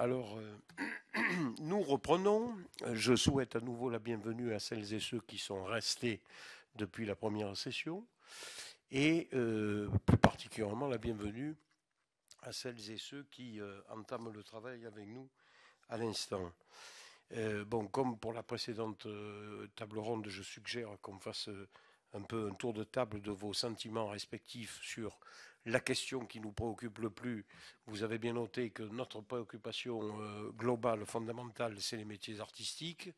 Alors, nous reprenons. Je souhaite à nouveau la bienvenue à celles et ceux qui sont restés depuis la première session et plus particulièrement la bienvenue à celles et ceux qui entament le travail avec nous à l'instant. Bon, comme pour la précédente table ronde, je suggère qu'on fasse un peu un tour de table de vos sentiments respectifs sur la question qui nous préoccupe le plus. Vous avez bien noté que notre préoccupation globale, fondamentale, c'est les métiers artistiques.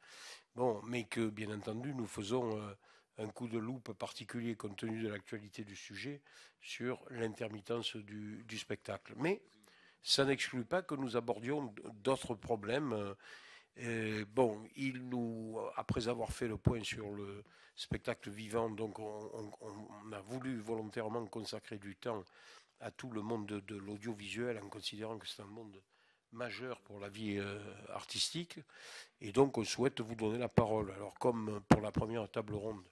Bon, mais que bien entendu, nous faisons un coup de loupe particulier compte tenu de l'actualité du sujet sur l'intermittence du spectacle. Mais ça n'exclut pas que nous abordions d'autres problèmes. Bon, après avoir fait le point sur le spectacle vivant, donc on a voulu volontairement consacrer du temps à tout le monde de l'audiovisuel en considérant que c'est un monde majeur pour la vie artistique. Et donc on souhaite vous donner la parole. Alors comme pour la première table ronde,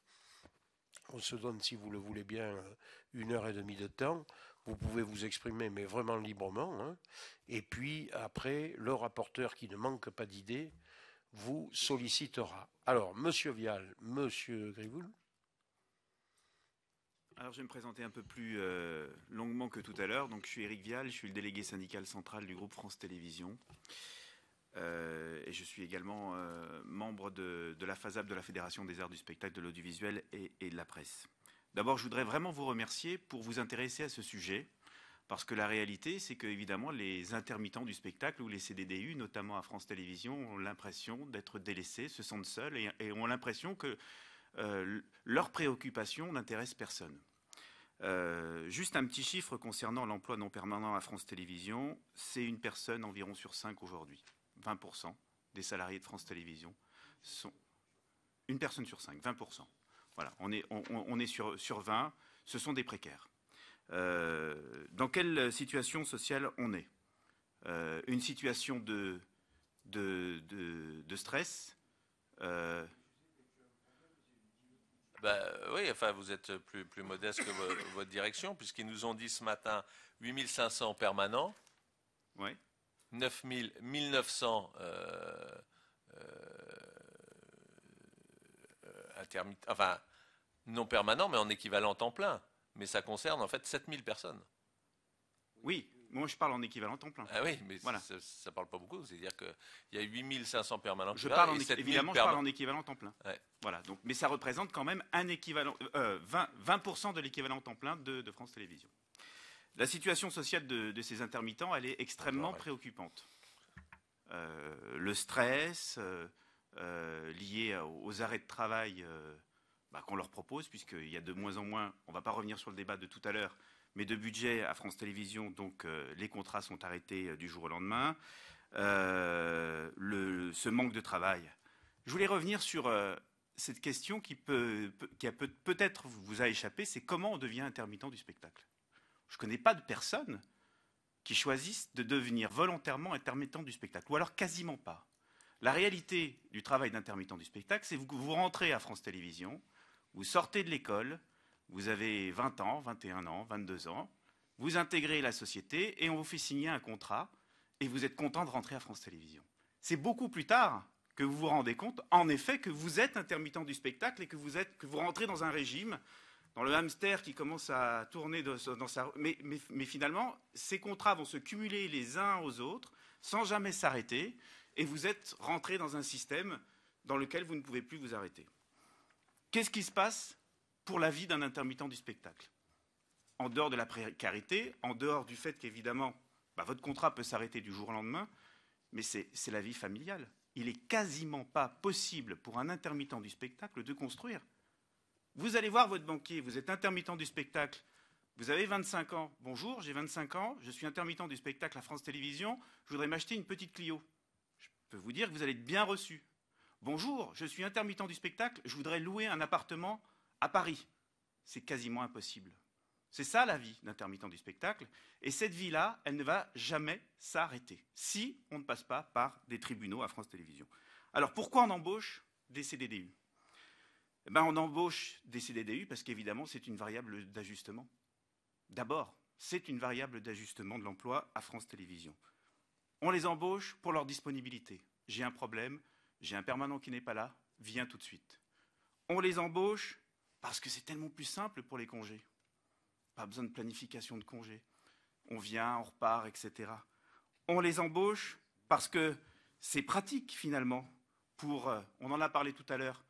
on se donne, si vous le voulez bien, 1 heure et demie de temps. Vous pouvez vous exprimer, mais vraiment librement, hein. Et puis après, le rapporteur qui ne manque pas d'idées vous sollicitera. Alors, Monsieur Vial, Monsieur Grivoul. Alors, je vais me présenter un peu plus longuement que tout à l'heure. Donc, je suis Éric Vial, je suis le délégué syndical central du groupe France Télévisions. Et je suis également membre de la FASAP, de la Fédération des arts du spectacle, de l'audiovisuel et de la presse. D'abord, je voudrais vraiment vous remercier pour vous intéresser à ce sujet, parce que la réalité, c'est que évidemment, les intermittents du spectacle ou les CDDU, notamment à France Télévisions, ont l'impression d'être délaissés, se sentent seuls et ont l'impression que leurs préoccupations n'intéressent personne. Juste un petit chiffre concernant l'emploi non permanent à France Télévisions, c'est une personne environ sur 5 aujourd'hui. 20% des salariés de France Télévisions sont une personne sur 5, 20%. Voilà, on est sur 20, ce sont des précaires. Dans quelle situation sociale on est? Une situation de stress. Oui, enfin, vous êtes plus modeste que votre direction, puisqu'ils nous ont dit ce matin 8500 permanents, Ouais. 1900 intermittents, enfin, non permanents, mais en équivalent temps plein. Mais ça concerne en fait 7000 personnes. Oui, moi je parle en équivalent temps plein. Ah oui, mais voilà. ça ne parle pas beaucoup. C'est-à-dire qu'il y a 8500 permanents. Évidemment, je parle en équivalent temps plein. Ouais. Voilà, donc, mais ça représente quand même un équivalent, 20% de l'équivalent temps plein de France Télévisions. La situation sociale de ces intermittents, elle est extrêmement préoccupante. Le stress lié aux arrêts de travail qu'on leur propose, puisqu'il y a de moins en moins, on ne va pas revenir sur le débat de tout à l'heure, mais de budget à France Télévisions, donc les contrats sont arrêtés du jour au lendemain. Ce manque de travail. Je voulais revenir sur cette question qui peut-être vous a échappé, c'est comment on devient intermittent du spectacle. Je ne connais pas de personnes qui choisissent de devenir volontairement intermittent du spectacle, ou alors quasiment pas. La réalité du travail d'intermittent du spectacle, c'est que vous rentrez à France Télévisions, vous sortez de l'école, vous avez 20 ans, 21 ans, 22 ans, vous intégrez la société et on vous fait signer un contrat et vous êtes content de rentrer à France Télévisions. C'est beaucoup plus tard que vous vous rendez compte, en effet, que vous êtes intermittent du spectacle et que vous rentrez dans un régime, dans le hamster qui commence à tourner dans sa... Mais finalement, ces contrats vont se cumuler les uns aux autres sans jamais s'arrêter et vous êtes rentré dans un système dans lequel vous ne pouvez plus vous arrêter. Qu'est-ce qui se passe pour la vie d'un intermittent du spectacle? En dehors de la précarité, en dehors du fait qu'évidemment, votre contrat peut s'arrêter du jour au lendemain, mais c'est la vie familiale. Il n'est quasiment pas possible pour un intermittent du spectacle de construire. Vous allez voir votre banquier, vous êtes intermittent du spectacle, vous avez 25 ans. Bonjour, j'ai 25 ans, je suis intermittent du spectacle à France Télévisions, je voudrais m'acheter une petite Clio. Je peux vous dire que vous allez être bien reçu. Bonjour, je suis intermittent du spectacle, je voudrais louer un appartement à Paris. C'est quasiment impossible. C'est ça la vie d'intermittent du spectacle. Et cette vie-là, elle ne va jamais s'arrêter si on ne passe pas par des tribunaux à France Télévisions. Alors pourquoi on embauche des CDDU? On embauche des CDDU parce qu'évidemment, c'est une variable d'ajustement. D'abord, c'est une variable d'ajustement de l'emploi à France Télévisions. On les embauche pour leur disponibilité. J'ai un problème, j'ai un permanent qui n'est pas là, viens tout de suite. On les embauche parce que c'est tellement plus simple pour les congés. Pas besoin de planification de congés. On vient, on repart, etc. On les embauche parce que c'est pratique finalement pour, on en a parlé tout à l'heure,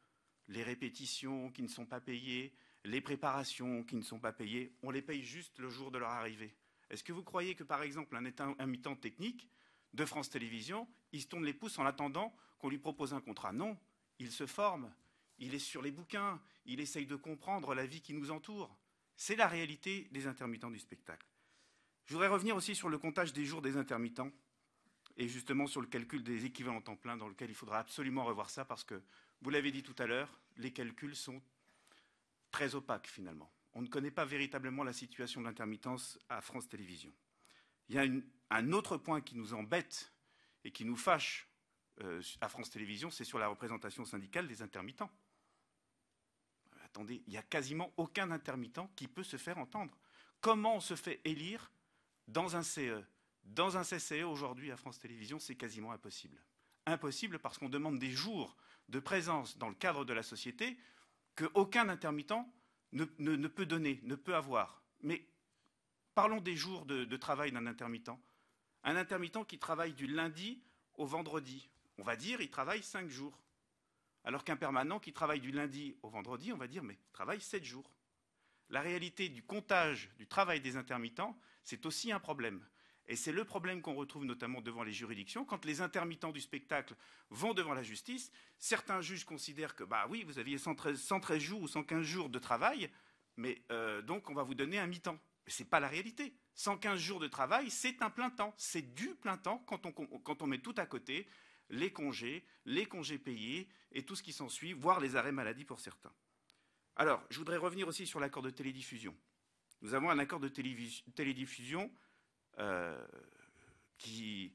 les répétitions qui ne sont pas payées, les préparations qui ne sont pas payées, on les paye juste le jour de leur arrivée. Est-ce que vous croyez que par exemple un intermittent technique de France Télévisions, il se tourne les pouces en attendant qu'on lui propose un contrat? Non, il se forme, il est sur les bouquins, il essaye de comprendre la vie qui nous entoure. C'est la réalité des intermittents du spectacle. Je voudrais revenir aussi sur le comptage des jours des intermittents et justement sur le calcul des équivalents temps plein dans lequel il faudra absolument revoir ça parce que, vous l'avez dit tout à l'heure, les calculs sont très opaques finalement. On ne connaît pas véritablement la situation de l'intermittence à France Télévisions. Il y a un autre point qui nous embête et qui nous fâche à France Télévisions, c'est sur la représentation syndicale des intermittents. Attendez, il n'y a quasiment aucun intermittent qui peut se faire entendre. Comment on se fait élire dans un CE? Dans un CCE aujourd'hui à France Télévisions, c'est quasiment impossible. Impossible parce qu'on demande des jours de présence dans le cadre de la société qu'aucun intermittent ne peut donner, ne peut avoir. Mais parlons des jours de travail d'un intermittent. Un intermittent qui travaille du lundi au vendredi, on va dire il travaille 5 jours. Alors qu'un permanent qui travaille du lundi au vendredi, on va dire mais il travaille 7 jours. La réalité du comptage du travail des intermittents, c'est aussi un problème. Et c'est le problème qu'on retrouve notamment devant les juridictions. Quand les intermittents du spectacle vont devant la justice, certains juges considèrent que, bah oui, vous aviez 113 jours ou 115 jours de travail, mais donc on va vous donner un mi-temps. Mais ce n'est pas la réalité. 115 jours de travail, c'est un plein temps. C'est du plein temps quand on met tout à côté, les congés payés et tout ce qui s'ensuit, voire les arrêts maladie pour certains. Alors, je voudrais revenir aussi sur l'accord de télédiffusion. Nous avons un accord de télédiffusion qui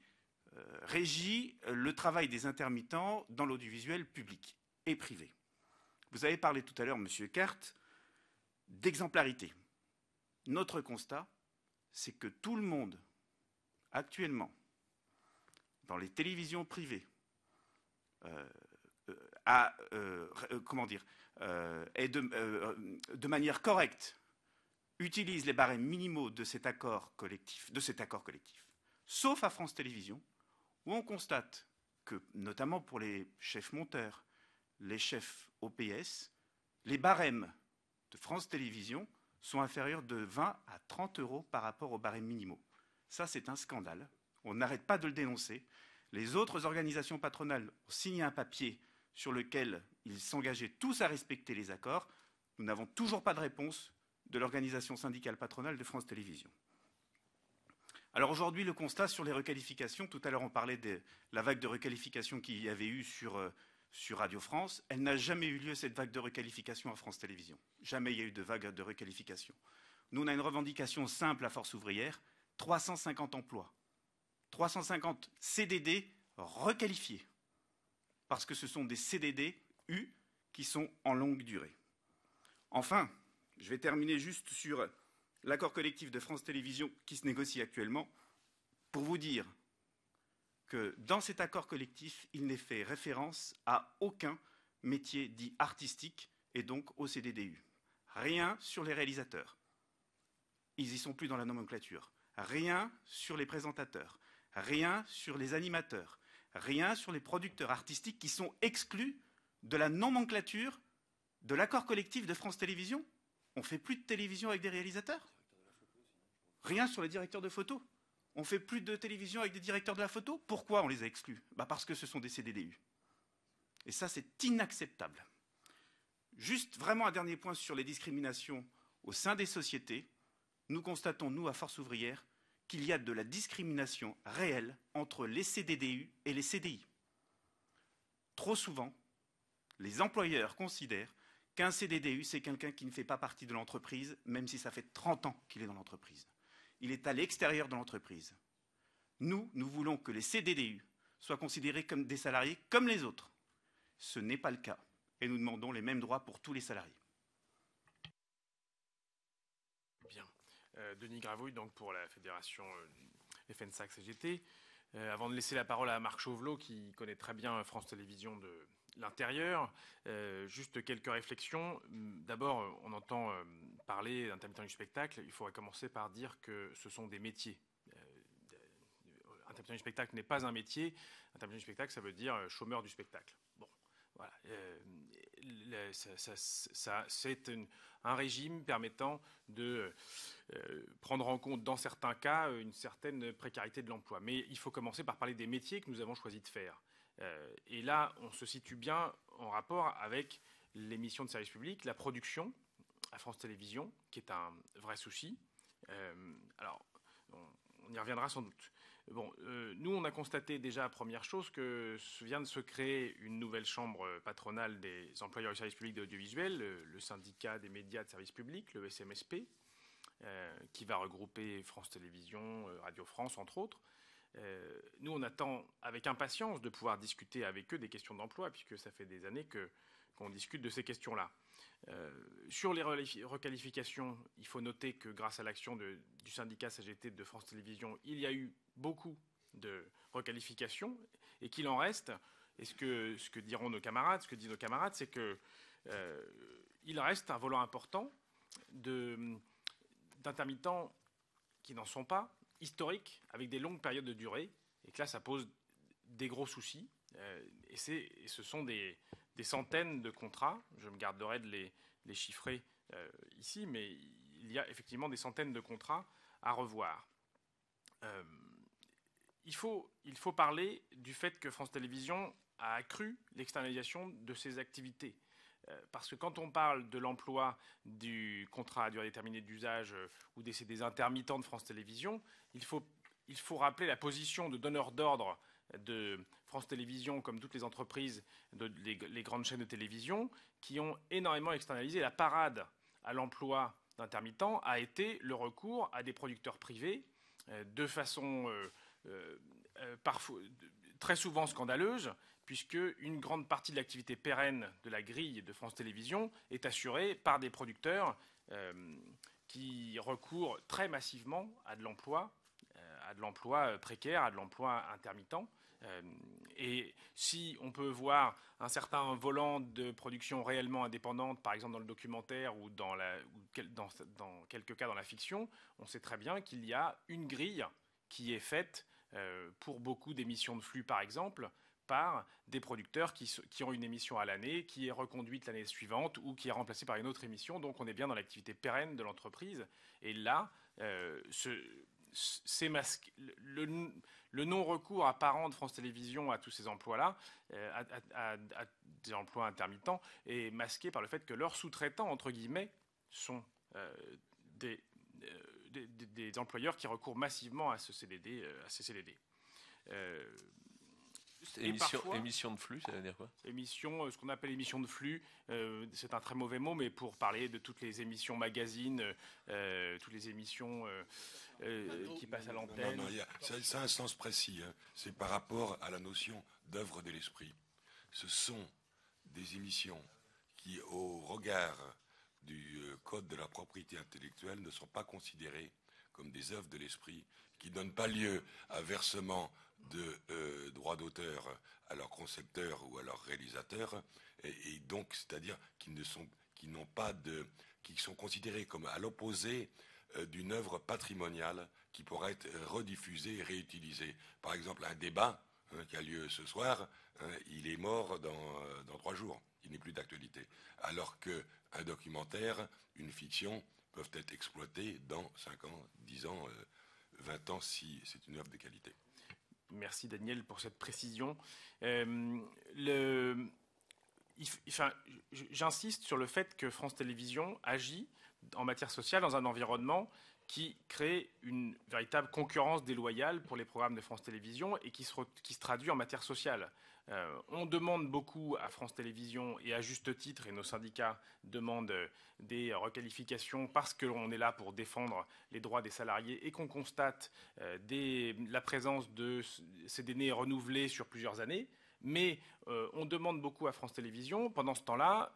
régit le travail des intermittents dans l'audiovisuel public et privé. Vous avez parlé tout à l'heure, Monsieur Kert, d'exemplarité. Notre constat, c'est que tout le monde, actuellement, dans les télévisions privées, et de manière correcte, utilise les barèmes minimaux de cet accord collectif, sauf à France Télévisions, où on constate que, notamment pour les chefs monteurs, les chefs OPS, les barèmes de France Télévisions sont inférieurs de 20 à 30 euros par rapport aux barèmes minimaux. Ça, c'est un scandale. On n'arrête pas de le dénoncer. Les autres organisations patronales ont signé un papier sur lequel ils s'engageaient tous à respecter les accords. Nous n'avons toujours pas de réponse de l'organisation syndicale patronale de France Télévisions. Alors aujourd'hui, le constat sur les requalifications, tout à l'heure on parlait de la vague de requalification qu'il y avait eu sur Radio France, elle n'a jamais eu lieu cette vague de requalification à France Télévisions. Jamais il y a eu de vague de requalification. Nous, on a une revendication simple à Force ouvrière, 350 emplois, 350 CDD requalifiés, parce que ce sont des CDD U qui sont en longue durée. Enfin, je vais terminer juste sur l'accord collectif de France Télévisions qui se négocie actuellement pour vous dire que dans cet accord collectif, il n'est fait référence à aucun métier dit artistique et donc au CDDU. Rien sur les réalisateurs. Ils n'y sont plus dans la nomenclature. Rien sur les présentateurs. Rien sur les animateurs. Rien sur les producteurs artistiques qui sont exclus de la nomenclature de l'accord collectif de France Télévisions. On ne fait plus de télévision avec des réalisateurs. Rien sur les directeurs de photo. On ne fait plus de télévision avec des directeurs de la photo. Pourquoi on les a exclus? Parce que ce sont des CDDU. Et ça, c'est inacceptable. Juste vraiment un dernier point sur les discriminations au sein des sociétés. Nous constatons, nous, à Force ouvrière, qu'il y a de la discrimination réelle entre les CDDU et les CDI. Trop souvent, les employeurs considèrent qu'un CDDU, c'est quelqu'un qui ne fait pas partie de l'entreprise, même si ça fait 30 ans qu'il est dans l'entreprise. Il est à l'extérieur de l'entreprise. Nous voulons que les CDDU soient considérés comme des salariés comme les autres. Ce n'est pas le cas. Et nous demandons les mêmes droits pour tous les salariés. Bien. Denis Gravouille, donc pour la fédération FNSAC-CGT. Avant de laisser la parole à Marc Chauvelot, qui connaît très bien France Télévisions de l'intérieur, juste quelques réflexions. D'abord, on entend parler d'intermittents du spectacle. Il faudrait commencer par dire que ce sont des métiers. Intermittent du spectacle n'est pas un métier. Intermittent du spectacle, ça veut dire chômeur du spectacle. Bon, voilà. C'est un régime permettant de prendre en compte, dans certains cas, une certaine précarité de l'emploi. Mais il faut commencer par parler des métiers que nous avons choisi de faire. Et là, on se situe bien en rapport avec les missions de service public, la production à France Télévisions, qui est un vrai souci. Alors, on y reviendra sans doute. Bon, nous, on a constaté déjà, première chose, que vient de se créer une nouvelle chambre patronale des employeurs du service public de l'audiovisuel, le syndicat des médias de service public, le SMSP, qui va regrouper France Télévisions, Radio France, entre autres. Nous, on attend avec impatience de pouvoir discuter avec eux des questions d'emploi, puisque ça fait des années qu'on discute de ces questions-là. Sur les requalifications, il faut noter que grâce à l'action du syndicat CGT de France Télévisions, il y a eu beaucoup de requalifications et qu'il en reste. Et ce que diront nos camarades, ce que disent nos camarades, c'est qu'il reste un volant important d'intermittents qui n'en sont pas, historiques, avec des longues périodes de durée, et que là, ça pose des gros soucis. Et ce sont des centaines de contrats. Je me garderai de les chiffrer ici, mais il y a effectivement des centaines de contrats à revoir. Il faut parler du fait que France Télévisions a accru l'externalisation de ses activités. Parce que quand on parle de l'emploi du contrat à durée déterminée d'usage ou des intermittents de France Télévisions, il faut rappeler la position de donneur d'ordre de France Télévisions, comme toutes les entreprises, les grandes chaînes de télévision, qui ont énormément externalisé. La parade à l'emploi d'intermittents a été le recours à des producteurs privés de façon parfois, très souvent scandaleuse, puisque une grande partie de l'activité pérenne de la grille de France Télévisions est assurée par des producteurs qui recourent très massivement à de l'emploi précaire, à de l'emploi intermittent. Et si on peut voir un certain volant de production réellement indépendante, par exemple dans le documentaire ou dans quelques cas dans la fiction, on sait très bien qu'il y a une grille qui est faite pour beaucoup d'émissions de flux, par exemple, par des producteurs qui ont une émission à l'année, qui est reconduite l'année suivante ou qui est remplacée par une autre émission. Donc on est bien dans l'activité pérenne de l'entreprise. Et là, le non-recours apparent de France Télévisions à tous ces emplois-là, à des emplois intermittents, est masqué par le fait que leurs sous-traitants, entre guillemets, sont des employeurs qui recourent massivement à ces CDD. Émission de flux, ça veut dire quoi? Ce qu'on appelle émission de flux, c'est un très mauvais mot, mais pour parler de toutes les émissions magazines, toutes les émissions qui passent à l'antenne. Non, ça a un sens précis. Hein. C'est par rapport à la notion d'œuvre de l'esprit. Ce sont des émissions qui, au regard du code de la propriété intellectuelle, ne sont pas considérées comme des œuvres de l'esprit, qui ne donnent pas lieu à versement de droits d'auteur à leurs concepteurs ou à leurs réalisateurs, et donc, c'est-à-dire qui sont considérés comme à l'opposé d'une œuvre patrimoniale qui pourrait être rediffusée et réutilisée. Par exemple, un débat qui a lieu ce soir, il est mort dans 3 jours, il n'est plus d'actualité. Alors qu'un documentaire, une fiction, peuvent être exploités dans 5 ans, 10 ans, 20 ans, si c'est une œuvre de qualité. Merci Daniel pour cette précision. J'insiste sur le fait que France Télévisions agit en matière sociale dans un environnement qui crée une véritable concurrence déloyale pour les programmes de France Télévisions et qui se traduit en matière sociale. On demande beaucoup à France Télévisions, et à juste titre, et nos syndicats demandent des requalifications parce qu'on est là pour défendre les droits des salariés et qu'on constate la présence de CDD renouvelés sur plusieurs années. Mais on demande beaucoup à France Télévisions. Pendant ce temps-là,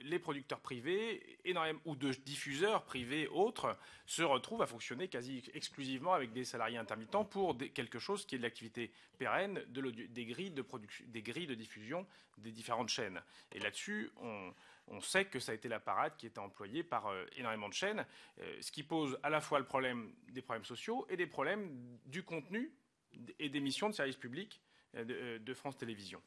les producteurs privés ou de diffuseurs privés autres se retrouvent à fonctionner quasi exclusivement avec des salariés intermittents pour quelque chose qui est de l'activité pérenne des grilles de diffusion des différentes chaînes. Et là-dessus, on sait que ça a été la parade qui était employée par énormément de chaînes, ce qui pose à la fois le problème des problèmes sociaux et des problèmes du contenu et des missions de service public de France Télévisions.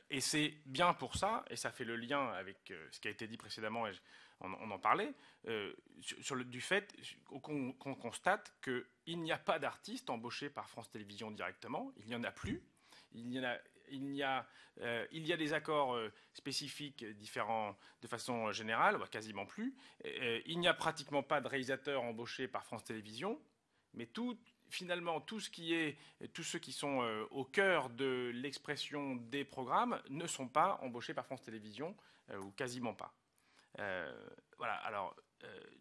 Et c'est bien pour ça, et ça fait le lien avec ce qui a été dit précédemment, et on en parlait, du fait qu'on constate qu'il n'y a pas d'artistes embauchés par France Télévisions directement, il n'y en a plus. Il y a des accords spécifiques différents de façon générale, quasiment plus. Il n'y a pratiquement pas de réalisateurs embauchés par France Télévisions, mais finalement, tous ceux qui sont au cœur de l'expression des programmes ne sont pas embauchés par France Télévisions, ou quasiment pas. Voilà. Alors,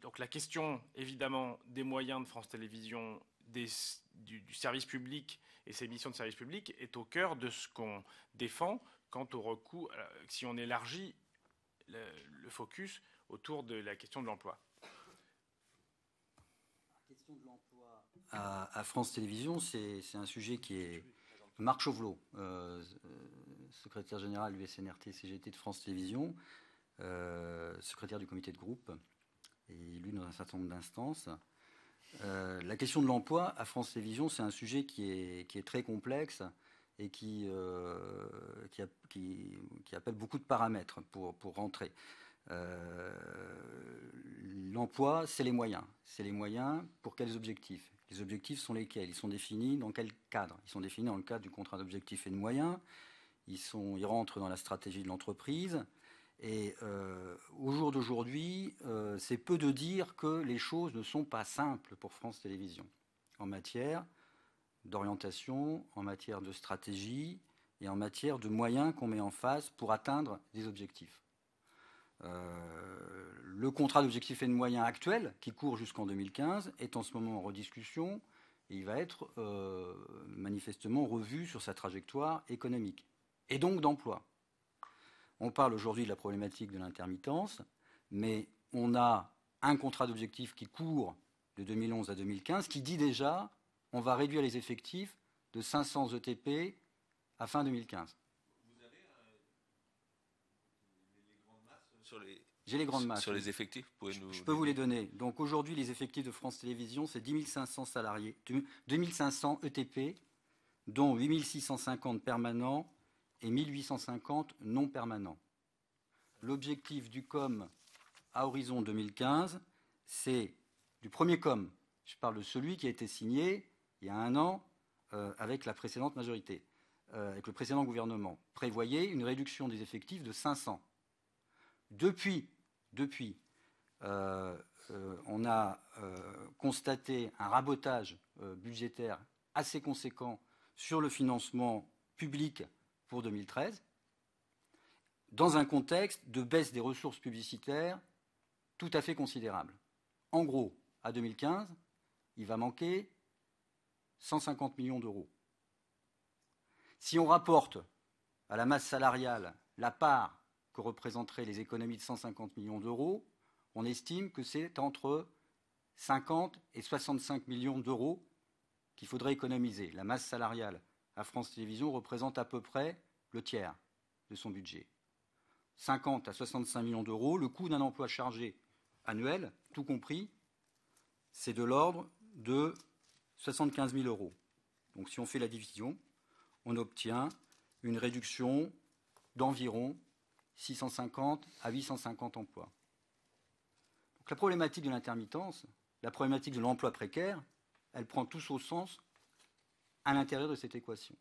donc la question, évidemment, des moyens de France Télévisions, du service public et ses missions de service public est au cœur de ce qu'on défend quant au recours, si on élargit le focus autour de la question de l'emploi. La question de l'emploi à France Télévisions, c'est un sujet qui est... Marc Chauvelot, secrétaire général du SNRT-CGT de France Télévisions, secrétaire du comité de groupe, et élu dans un certain nombre d'instances. La question de l'emploi à France Télévisions, c'est un sujet qui est très complexe et qui appelle beaucoup de paramètres pour rentrer. L'emploi, c'est les moyens. C'est les moyens pour quels objectifs? Les objectifs sont lesquels? Ils sont définis dans quel cadre? Ils sont définis dans le cadre du contrat d'objectifs et de moyens. Ils rentrent dans la stratégie de l'entreprise. Et au jour d'aujourd'hui, c'est peu de dire que les choses ne sont pas simples pour France Télévisions en matière d'orientation, en matière de stratégie et en matière de moyens qu'on met en face pour atteindre des objectifs. Le contrat d'objectifs et de moyens actuel, qui court jusqu'en 2015, est en ce moment en rediscussion et il va être manifestement revu sur sa trajectoire économique et donc d'emploi. On parle aujourd'hui de la problématique de l'intermittence, mais on a un contrat d'objectifs qui court de 2011 à 2015 qui dit déjà on va réduire les effectifs de 500 ETP à fin 2015. Vous avez les grandes masses J'ai les grandes masses. Sur les effectifs, je peux vous les donner. Donc aujourd'hui, les effectifs de France Télévisions, c'est 10 500 salariés, 2500 ETP, dont 8650 permanents et 1850 non permanents. L'objectif du COM à horizon 2015, c'est du premier COM. Je parle de celui qui a été signé il y a un an avec la précédente majorité, avec le précédent gouvernement, prévoyait une réduction des effectifs de 500. Depuis, on a constaté un rabotage budgétaire assez conséquent sur le financement public pour 2013, dans un contexte de baisse des ressources publicitaires tout à fait considérable. En gros, à 2015, il va manquer 150 millions d'euros. Si on rapporte à la masse salariale la part que représenteraient les économies de 150 millions d'euros, on estime que c'est entre 50 et 65 millions d'euros qu'il faudrait économiser. La masse salariale à France Télévisions représente à peu près le tiers de son budget. 50 à 65 millions d'euros, le coût d'un emploi chargé annuel, tout compris, c'est de l'ordre de 75 000 euros. Donc si on fait la division, on obtient une réduction d'environ 650 à 850 emplois. Donc la problématique de l'intermittence, la problématique de l'emploi précaire, elle prend tout son sens à l'intérieur de cette équation.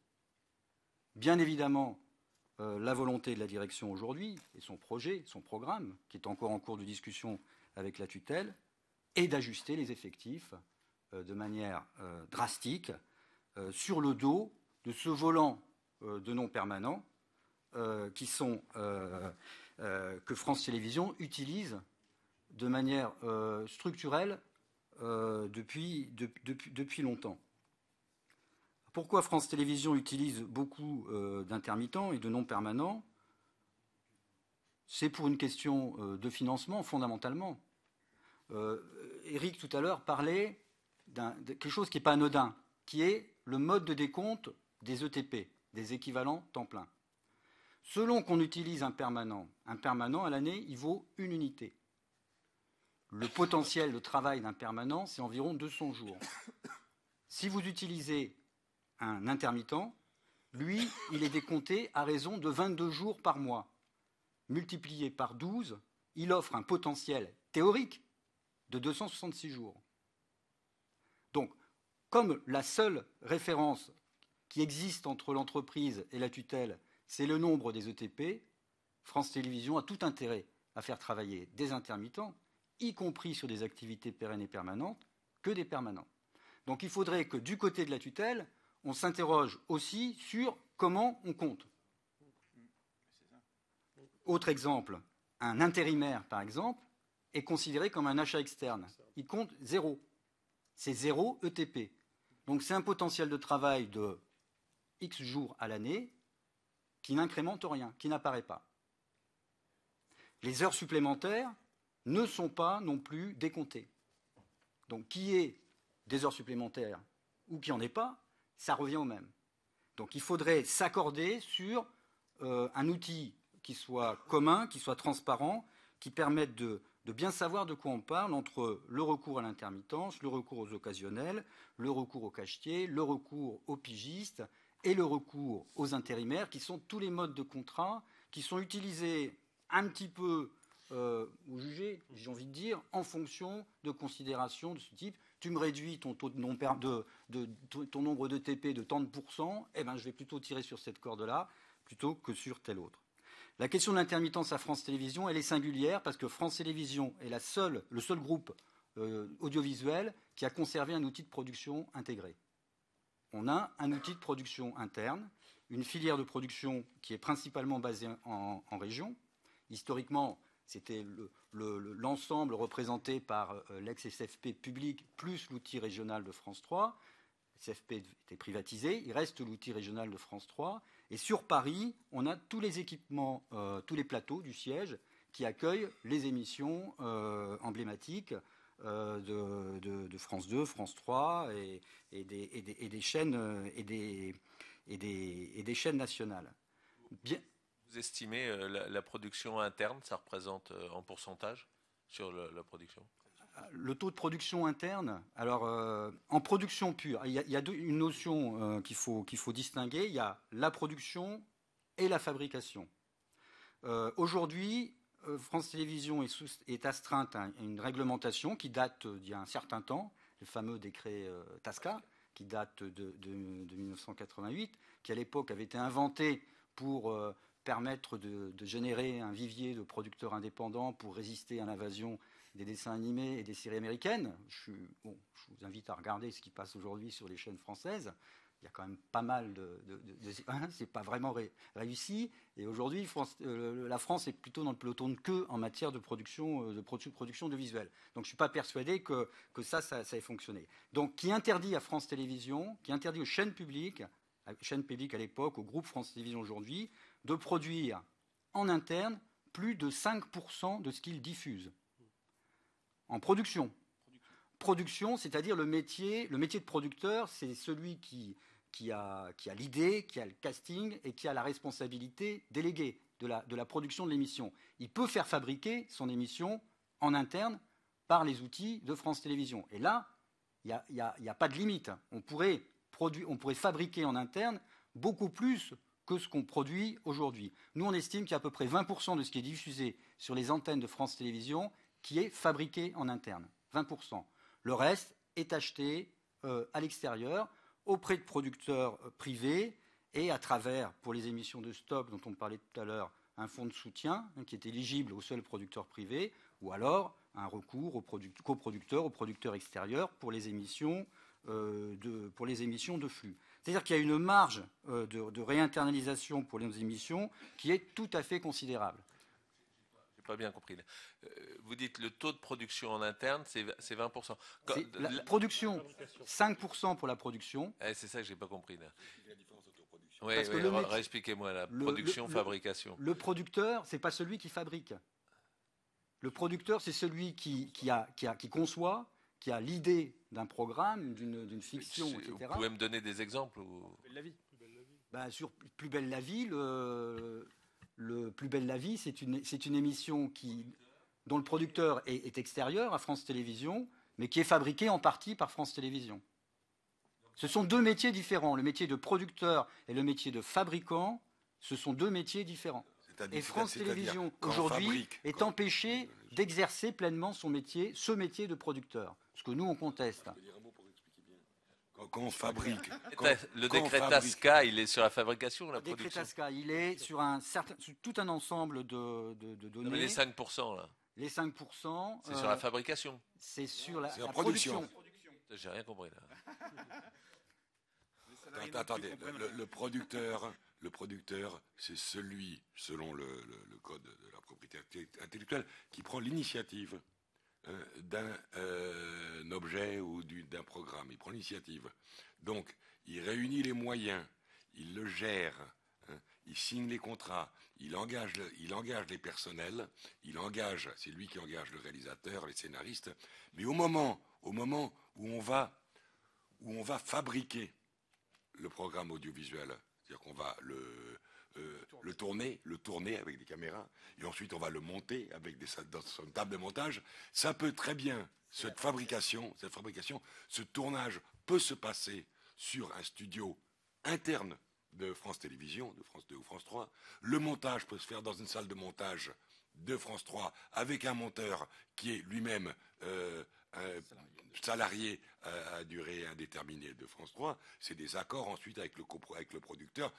Bien évidemment, la volonté de la direction aujourd'hui, et son projet, son programme, qui est encore en cours de discussion avec la tutelle, est d'ajuster les effectifs de manière drastique sur le dos de ce volant de non permanents que France Télévisions utilise de manière structurelle depuis longtemps. Pourquoi France Télévisions utilise beaucoup d'intermittents et de non permanents? c'est pour une question de financement, fondamentalement. Éric, tout à l'heure, parlait de quelque chose qui n'est pas anodin, qui est le mode de décompte des ETP, des équivalents temps plein. Selon qu'on utilise un permanent à l'année, il vaut une unité. Le potentiel de travail d'un permanent, c'est environ 200 jours. Si vous utilisez un intermittent, lui, il est décompté à raison de 22 jours par mois. Multiplié par 12, il offre un potentiel théorique de 266 jours. Donc, comme la seule référence qui existe entre l'entreprise et la tutelle, c'est le nombre des ETP, France Télévisions a tout intérêt à faire travailler des intermittents, y compris sur des activités pérennes et permanentes, que des permanents. Donc il faudrait que du côté de la tutelle, on s'interroge aussi sur comment on compte. Autre exemple, un intérimaire, par exemple, est considéré comme un achat externe. Il compte 0. C'est 0 ETP. Donc c'est un potentiel de travail de X jours à l'année qui n'incrémente rien, qui n'apparaît pas. Les heures supplémentaires ne sont pas non plus décomptées. Donc qui ait des heures supplémentaires ou qui n'en ait pas, ça revient au même. Donc il faudrait s'accorder sur un outil qui soit commun, qui soit transparent, qui permette de bien savoir de quoi on parle entre le recours à l'intermittence, le recours aux occasionnels, le recours aux cachetiers, le recours aux pigistes et le recours aux intérimaires, qui sont tous les modes de contrat qui sont utilisés un petit peu ou jugés, j'ai envie de dire, en fonction de considérations de ce type. Tu me réduis ton nombre de TP de tant de pourcents, eh ben, je vais plutôt tirer sur cette corde-là plutôt que sur telle autre. La question de l'intermittence à France Télévisions, elle est singulière parce que France Télévisions est le seul groupe audiovisuel qui a conservé un outil de production intégré. On a un outil de production interne, une filière de production qui est principalement basée en région. Historiquement, c'était l'ensemble représenté par l'ex-SFP public plus l'outil régional de France 3. SFP était privatisé, il reste l'outil régional de France 3. Et sur Paris, on a tous les équipements, tous les plateaux du siège qui accueillent les émissions emblématiques de France 2, France 3 et des chaînes et des chaînes nationales. Bien. Vous estimez la production interne, ça représente en pourcentage sur la production? Le taux de production interne, alors en production pure, il y a une notion qu'il faut distinguer. Il y a la production et la fabrication. Aujourd'hui, France Télévisions est astreinte à une réglementation qui date d'il y a un certain temps, le fameux décret TASCA, qui date de 1988, qui à l'époque avait été inventé pour permettre de générer un vivier de producteurs indépendants pour résister à l'invasion des dessins animés et des séries américaines. Je vous invite à regarder ce qui passe aujourd'hui sur les chaînes françaises. Il y a quand même pas mal c'est pas vraiment réussi. Et aujourd'hui, la France est plutôt dans le peloton de queue en matière de production de visuel. Donc je ne suis pas persuadé que ça ait fonctionné. Donc qui interdit à France Télévisions, qui interdit aux chaînes publiques à l'époque, au groupe France Télévisions aujourd'hui, de produire en interne plus de 5% de ce qu'ils diffusent. En production. Production, c'est-à-dire le métier de producteur, c'est celui qui a l'idée, qui a le casting et qui a la responsabilité déléguée de la production de l'émission. Il peut faire fabriquer son émission en interne par les outils de France Télévisions. Et là, il n'y a pas de limite. On pourrait fabriquer en interne beaucoup plus que ce qu'on produit aujourd'hui. Nous, on estime qu'il y a à peu près 20% de ce qui est diffusé sur les antennes de France Télévisions qui est fabriqué en interne. 20%. Le reste est acheté à l'extérieur, auprès de producteurs privés et à travers, pour les émissions de stop dont on parlait tout à l'heure, un fonds de soutien qui est éligible aux seuls producteurs privés, ou alors un recours aux producteurs extérieurs pour les émissions de flux. C'est-à-dire qu'il y a une marge de réinternalisation pour les émissions qui est tout à fait considérable. pas bien compris. Vous dites le taux de production en interne, c'est 20%. C'est la production, 5% pour la production. C'est ça que j'ai pas compris. Là. Oui, Parce que le métier- expliquez-moi la production, fabrication. Le producteur, c'est pas celui qui fabrique. Le producteur, c'est celui qui conçoit, qui a l'idée d'un programme, d'une fiction, etc. Vous pouvez me donner des exemples La vie. Ben, sur Plus belle la vie, le Plus belle la vie, c'est une émission dont le producteur est extérieur à France Télévisions, mais qui est fabriquée en partie par France Télévisions. Ce sont deux métiers différents. Le métier de producteur et le métier de fabricant, ce sont deux métiers différents. Et France Télévisions, aujourd'hui, est empêchée d'exercer pleinement ce métier de producteur. Ce que nous, on conteste. Quand on fabrique. Le décret TASCA, il est sur la fabrication ou la production? Le décret TASCA, il est sur tout un ensemble de données. Non, mais les 5%, là. Les 5%. C'est sur la fabrication. C'est sur la production. J'ai rien compris, là. Attendez, le producteur, c'est celui, selon le code de la propriété intellectuelle, qui prend l'initiative d'un objet ou d'un programme. Il prend l'initiative. Donc, il réunit les moyens, il le gère, il signe les contrats, il engage les personnels, c'est lui qui engage le réalisateur, les scénaristes. Mais au moment où on va fabriquer le programme audiovisuel, c'est-à-dire qu'on va le tourner avec des caméras, et ensuite on va le monter avec dans une table de montage. Ça peut très bien, cette fabrication, ce tournage peut se passer sur un studio interne de France Télévisions, de France 2 ou France 3. Le montage peut se faire dans une salle de montage de France 3 avec un monteur qui est lui-même salarié à durée indéterminée de France 3, c'est des accords ensuite avec le producteur.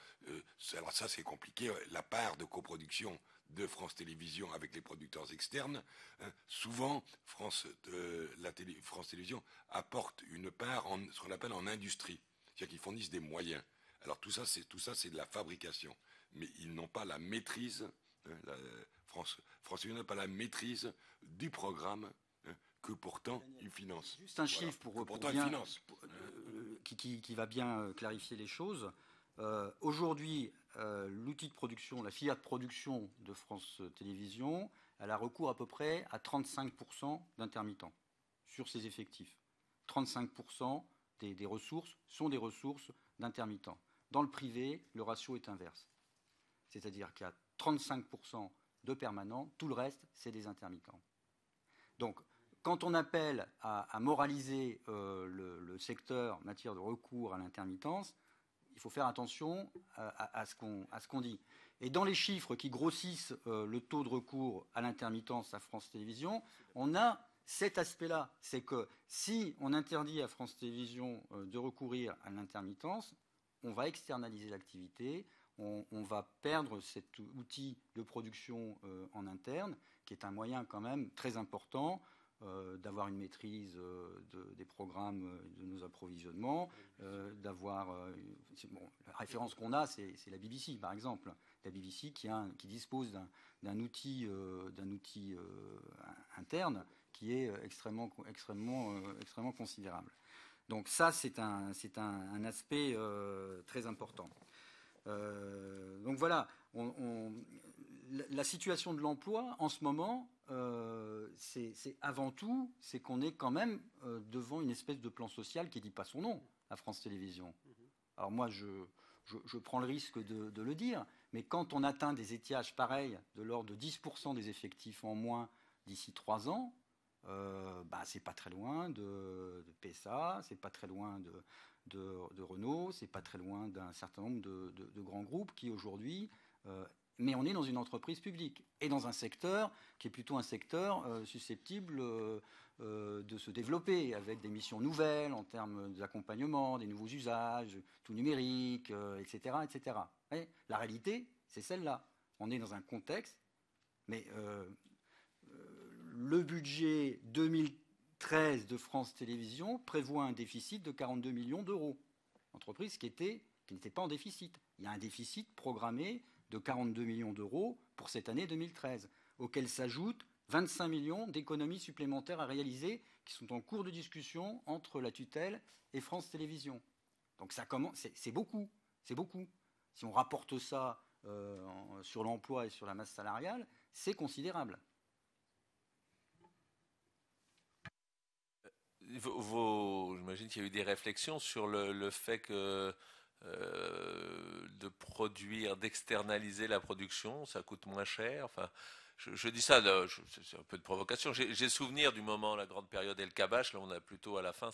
Alors ça, c'est compliqué. La part de coproduction de France Télévisions avec les producteurs externes, souvent, France Télévisions apporte une part ce qu'on appelle en industrie, c'est-à-dire qu'ils fournissent des moyens. Alors tout ça, c'est de la fabrication. Mais ils n'ont pas la maîtrise, France Télévisions n'a pas la maîtrise du programme que pourtant il finance. Juste un chiffre qui va bien clarifier les choses. Aujourd'hui, l'outil de production, la filière de production de France Télévisions, elle a recours à peu près à 35% d'intermittents sur ses effectifs. 35% des ressources sont des ressources d'intermittents. Dans le privé, le ratio est inverse. C'est-à-dire qu'il y a 35% de permanents, tout le reste, c'est des intermittents. Donc, quand on appelle à moraliser le secteur en matière de recours à l'intermittence, il faut faire attention à ce qu'on dit. Et dans les chiffres qui grossissent le taux de recours à l'intermittence à France Télévisions, on a cet aspect-là. C'est que si on interdit à France Télévisions de recourir à l'intermittence, on va externaliser l'activité, on va perdre cet outil de production en interne, qui est un moyen quand même très important d'avoir une maîtrise des programmes, de nos approvisionnements, la référence qu'on a, c'est la BBC, par exemple. La BBC qui dispose d'un outil interne qui est extrêmement considérable. Donc ça, c'est un aspect très important. Donc voilà, la situation de l'emploi en ce moment, c'est avant tout, c'est qu'on est quand même devant une espèce de plan social qui ne dit pas son nom à France Télévisions. Alors moi, je prends le risque de le dire, mais quand on atteint des étiages pareils, de l'ordre de 10% des effectifs en moins d'ici 3 ans, c'est pas très loin de PSA, c'est pas très loin de Renault, c'est pas très loin d'un certain nombre de grands groupes qui aujourd'hui... mais on est dans une entreprise publique et dans un secteur qui est plutôt un secteur susceptible de se développer avec des missions nouvelles en termes d'accompagnement, des nouveaux usages, tout numérique, etc. etc. Et la réalité, c'est celle-là. On est dans un contexte, mais le budget 2013 de France Télévisions prévoit un déficit de 42 millions d'euros. Entreprise qui n'était pas en déficit. Il y a un déficit programmé de 42 millions d'euros pour cette année 2013. auxquels s'ajoutent 25 millions d'économies supplémentaires à réaliser qui sont en cours de discussion entre la tutelle et France Télévisions. Donc ça commence, c'est beaucoup, c'est beaucoup. Si on rapporte ça sur l'emploi et sur la masse salariale, c'est considérable. J'imagine qu'il y a eu des réflexions sur le fait que de produire, d'externaliser la production, ça coûte moins cher. Enfin, je dis ça, c'est un peu de provocation. J'ai souvenir du moment, la grande période El Kabash, là on a plutôt à la fin,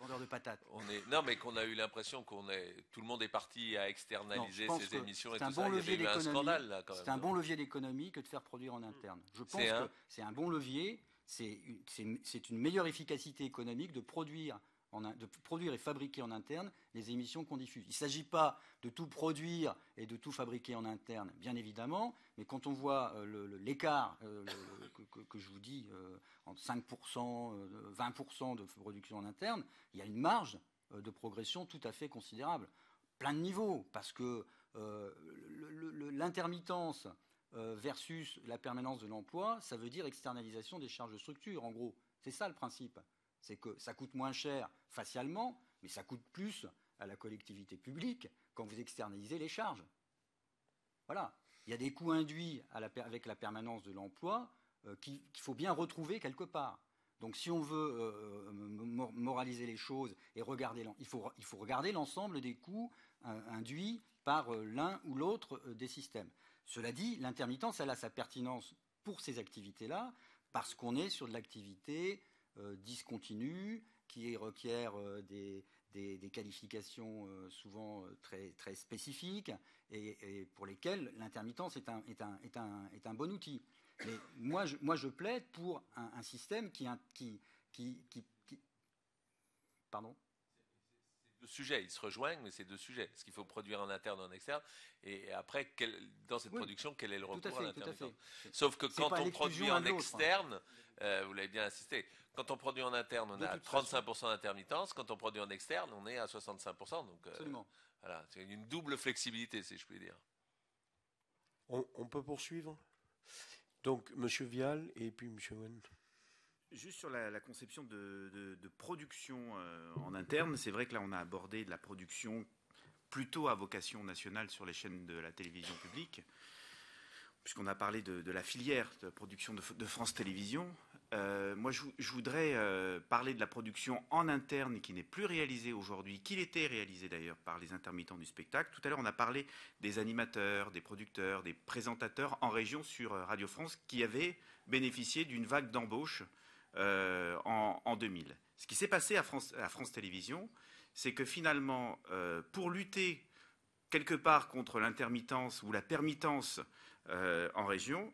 vendeur de patates. Non, mais qu'on a eu l'impression tout le monde est parti à externaliser ses émissions et tout ça. Il y avait eu un scandale là quand même. C'est un bon levier d'économie que de faire produire en interne. Je pense que c'est un bon levier. C'est une meilleure efficacité économique de produire et fabriquer en interne les émissions qu'on diffuse. Il ne s'agit pas de tout produire et de tout fabriquer en interne, bien évidemment, mais quand on voit l'écart que je vous dis, entre 5%, 20% de production en interne, il y a une marge de progression tout à fait considérable. Plein de niveaux, parce que l'intermittence versus la permanence de l'emploi, ça veut dire externalisation des charges de structure, en gros. C'est ça le principe. C'est que ça coûte moins cher facialement, mais ça coûte plus à la collectivité publique quand vous externalisez les charges. Voilà. Il y a des coûts induits avec la permanence de l'emploi qu'il faut bien retrouver quelque part. Donc si on veut moraliser les choses et regarder, il faut regarder l'ensemble des coûts induits par l'un ou l'autre des systèmes. Cela dit, l'intermittence, elle a sa pertinence pour ces activités-là, parce qu'on est sur de l'activité discontinue, qui requiert des qualifications souvent très, très spécifiques, et pour lesquelles l'intermittence est un bon outil. Mais moi, je plaide pour un système qui pardon. Deux sujets, ils se rejoignent, mais c'est deux sujets. Est-ce qu'il faut produire en interne ou en externe? Et après, dans cette production, quel est le recours à l'intermittence? Sauf que quand on produit en externe, vous l'avez bien insisté, quand on produit en interne, on est à 35% d'intermittence. Quand on produit en externe, on est à 65%. Donc, absolument. Voilà, c'est une double flexibilité, si je puis dire. On peut poursuivre? Donc, M. Vial et puis M. Owen. Juste sur la conception de production en interne, c'est vrai que là on a abordé de la production plutôt à vocation nationale sur les chaînes de la télévision publique, puisqu'on a parlé de la filière de production de France Télévisions. Moi je voudrais parler de la production en interne qui n'est plus réalisée aujourd'hui, qu'il était réalisée d'ailleurs par les intermittents du spectacle. Tout à l'heure on a parlé des animateurs, des producteurs, des présentateurs en région sur Radio France qui avaient bénéficié d'une vague d'embauche en 2000. Ce qui s'est passé à France Télévisions, c'est que finalement, pour lutter quelque part contre l'intermittence ou la permittence en région,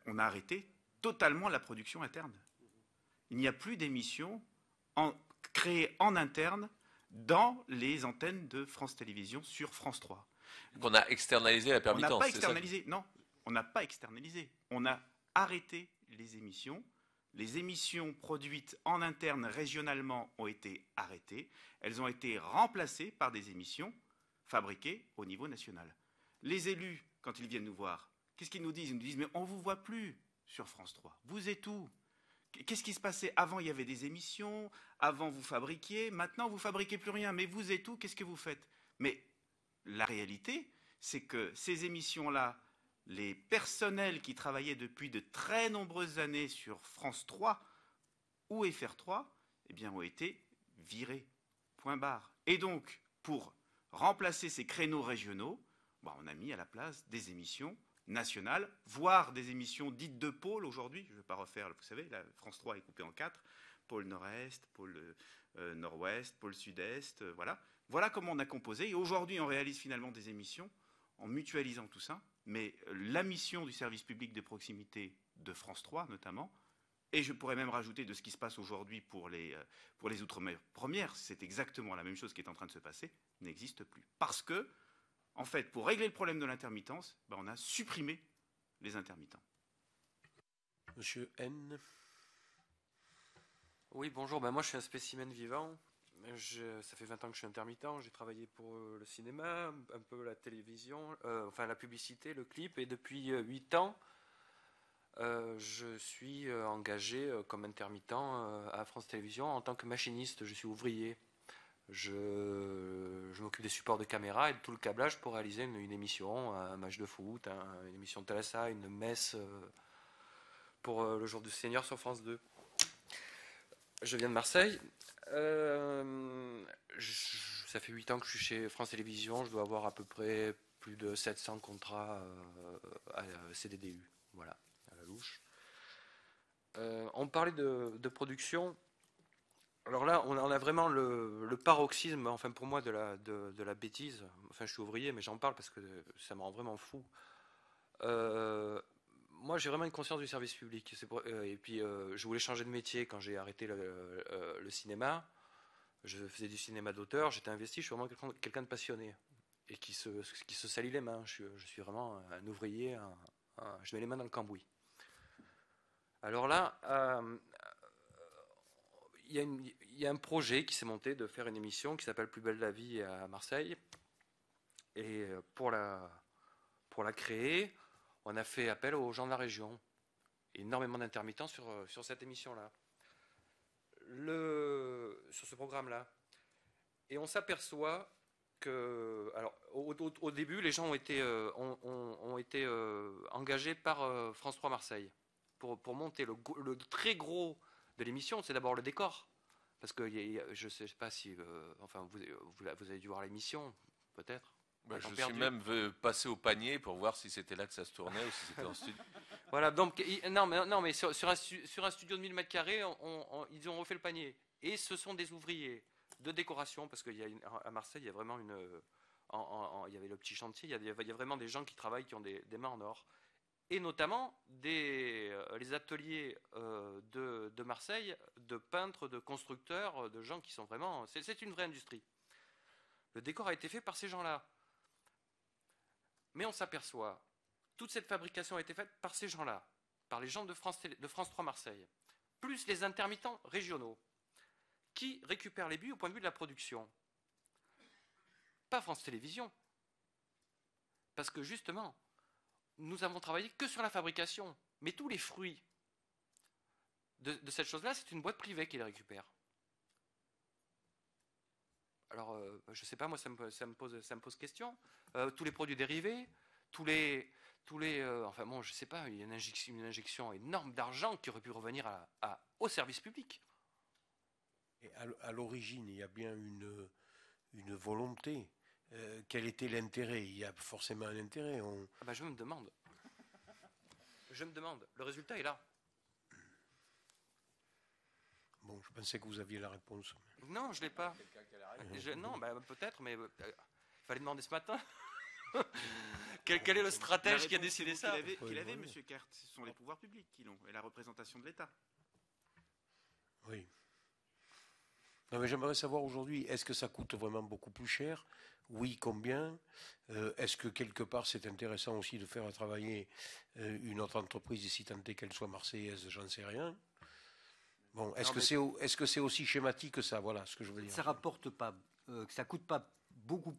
on a arrêté totalement la production interne. Il n'y a plus d'émissions créées en interne dans les antennes de France Télévisions sur France 3. Donc on a externalisé la permittance. On n'a pas externalisé, non, on n'a pas externalisé. On a arrêté les émissions. Les émissions produites en interne régionalement ont été arrêtées. Elles ont été remplacées par des émissions fabriquées au niveau national. Les élus, quand ils viennent nous voir, qu'est-ce qu'ils nous disent? Ils nous disent « mais on ne vous voit plus sur France 3. Vous êtes où? Qu'est-ce qui se passait? Avant, il y avait des émissions. Avant, vous fabriquiez. Maintenant, vous ne fabriquez plus rien. Mais vous êtes où? Qu'est-ce que vous faites ?» Mais la réalité, c'est que ces émissions-là, les personnels qui travaillaient depuis de très nombreuses années sur France 3 ou FR3 ont été virés. Point barre. Et donc, pour remplacer ces créneaux régionaux, on a mis à la place des émissions nationales, voire des émissions dites de pôle aujourd'hui. Je ne vais pas refaire, vous savez, la France 3 est coupée en 4, pôle nord-est, pôle nord-ouest, pôle sud-est, voilà. Voilà comment on a composé. Et aujourd'hui, on réalise finalement des émissions en mutualisant tout ça. Mais la mission du service public de proximité de France 3 notamment, et je pourrais même rajouter de ce qui se passe aujourd'hui pour les Outre-mer premières, c'est exactement la même chose qui est en train de se passer, n'existe plus. Parce que, en fait, pour régler le problème de l'intermittence, on a supprimé les intermittents. Monsieur N. Oui, bonjour, moi je suis un spécimen vivant. Ça fait 20 ans que je suis intermittent, j'ai travaillé pour le cinéma, un peu la télévision, la publicité, le clip, et depuis 8 ans, Je suis engagé comme intermittent à France Télévisions en tant que machiniste. Je suis ouvrier. Je m'occupe des supports de caméra et de tout le câblage pour réaliser une émission, un match de foot, une émission de Thalassa, une messe pour le jour du Seigneur sur France 2. Je viens de Marseille. Ça fait 8 ans que je suis chez France Télévisions. Je dois avoir à peu près plus de 700 contrats à CDDU. Voilà, à la louche. On parlait de production. Alors là, on a vraiment le paroxysme, enfin pour moi, de la bêtise. Enfin, je suis ouvrier, mais j'en parle parce que ça me rend vraiment fou. Moi, j'ai vraiment une conscience du service public. Et puis, je voulais changer de métier quand j'ai arrêté le cinéma. Je faisais du cinéma d'auteur, j'étais investi, je suis vraiment quelqu'un de passionné et qui se salit les mains. Je suis vraiment un ouvrier, je mets les mains dans le cambouis. Alors là, il y a un projet qui s'est monté de faire une émission qui s'appelle Plus belle la vie à Marseille. Et pour la créer, on a fait appel aux gens de la région. Énormément d'intermittents sur cette émission-là. Sur ce programme-là. Et on s'aperçoit que... Alors, au début, les gens ont été engagés par France 3 Marseille pour monter le très gros de l'émission. C'est d'abord le décor. Parce que je ne sais pas si... enfin, vous avez dû voir l'émission, peut-être. Je suis même passé au panier pour voir si c'était là que ça se tournait ou si c'était en studio. Voilà, donc, non, mais sur un studio de 1000 m², ils ont refait le panier. Et ce sont des ouvriers de décoration, parce qu'à Marseille, il y a vraiment il y avait le petit chantier, il y a vraiment des gens qui travaillent, qui ont des mains en or. Et notamment les ateliers de Marseille, de peintres, de constructeurs, de gens qui sont vraiment... C'est une vraie industrie. Le décor a été fait par ces gens-là. Mais on s'aperçoit, toute cette fabrication a été faite par ces gens-là, par les gens de France 3 Marseille, plus les intermittents régionaux, qui récupèrent les buts au point de vue de la production. Pas France Télévisions. Parce que justement, nous avons travaillé que sur la fabrication. Mais tous les fruits de cette chose-là, c'est une boîte privée qui les récupère. Alors, je ne sais pas, moi, ça me pose question. Tous les produits dérivés, tous les enfin bon, je ne sais pas, il y a une injection énorme d'argent qui aurait pu revenir au service public. Et à l'origine, il y a bien une volonté. Quel était l'intérêt? Il y a forcément un intérêt. Je me demande. Le résultat est là. Bon, je pensais que vous aviez la réponse. Non, je ne l'ai pas. Non, peut-être, mais il fallait demander ce matin. Quel est le stratège qui a décidé ça? Qu'il avait, M. Kert. Ce sont les pouvoirs publics qui l'ont, et la représentation de l'État. Oui. Non, mais j'aimerais savoir aujourd'hui, est-ce que ça coûte vraiment beaucoup plus cher? Oui, combien? Est-ce que quelque part c'est intéressant aussi de faire travailler une autre entreprise, si tant est qu'elle soit marseillaise, j'en sais rien. Bon, est-ce que c'est aussi schématique que ça? Voilà ce que je veux dire. Ça rapporte pas, que ça coûte pas beaucoup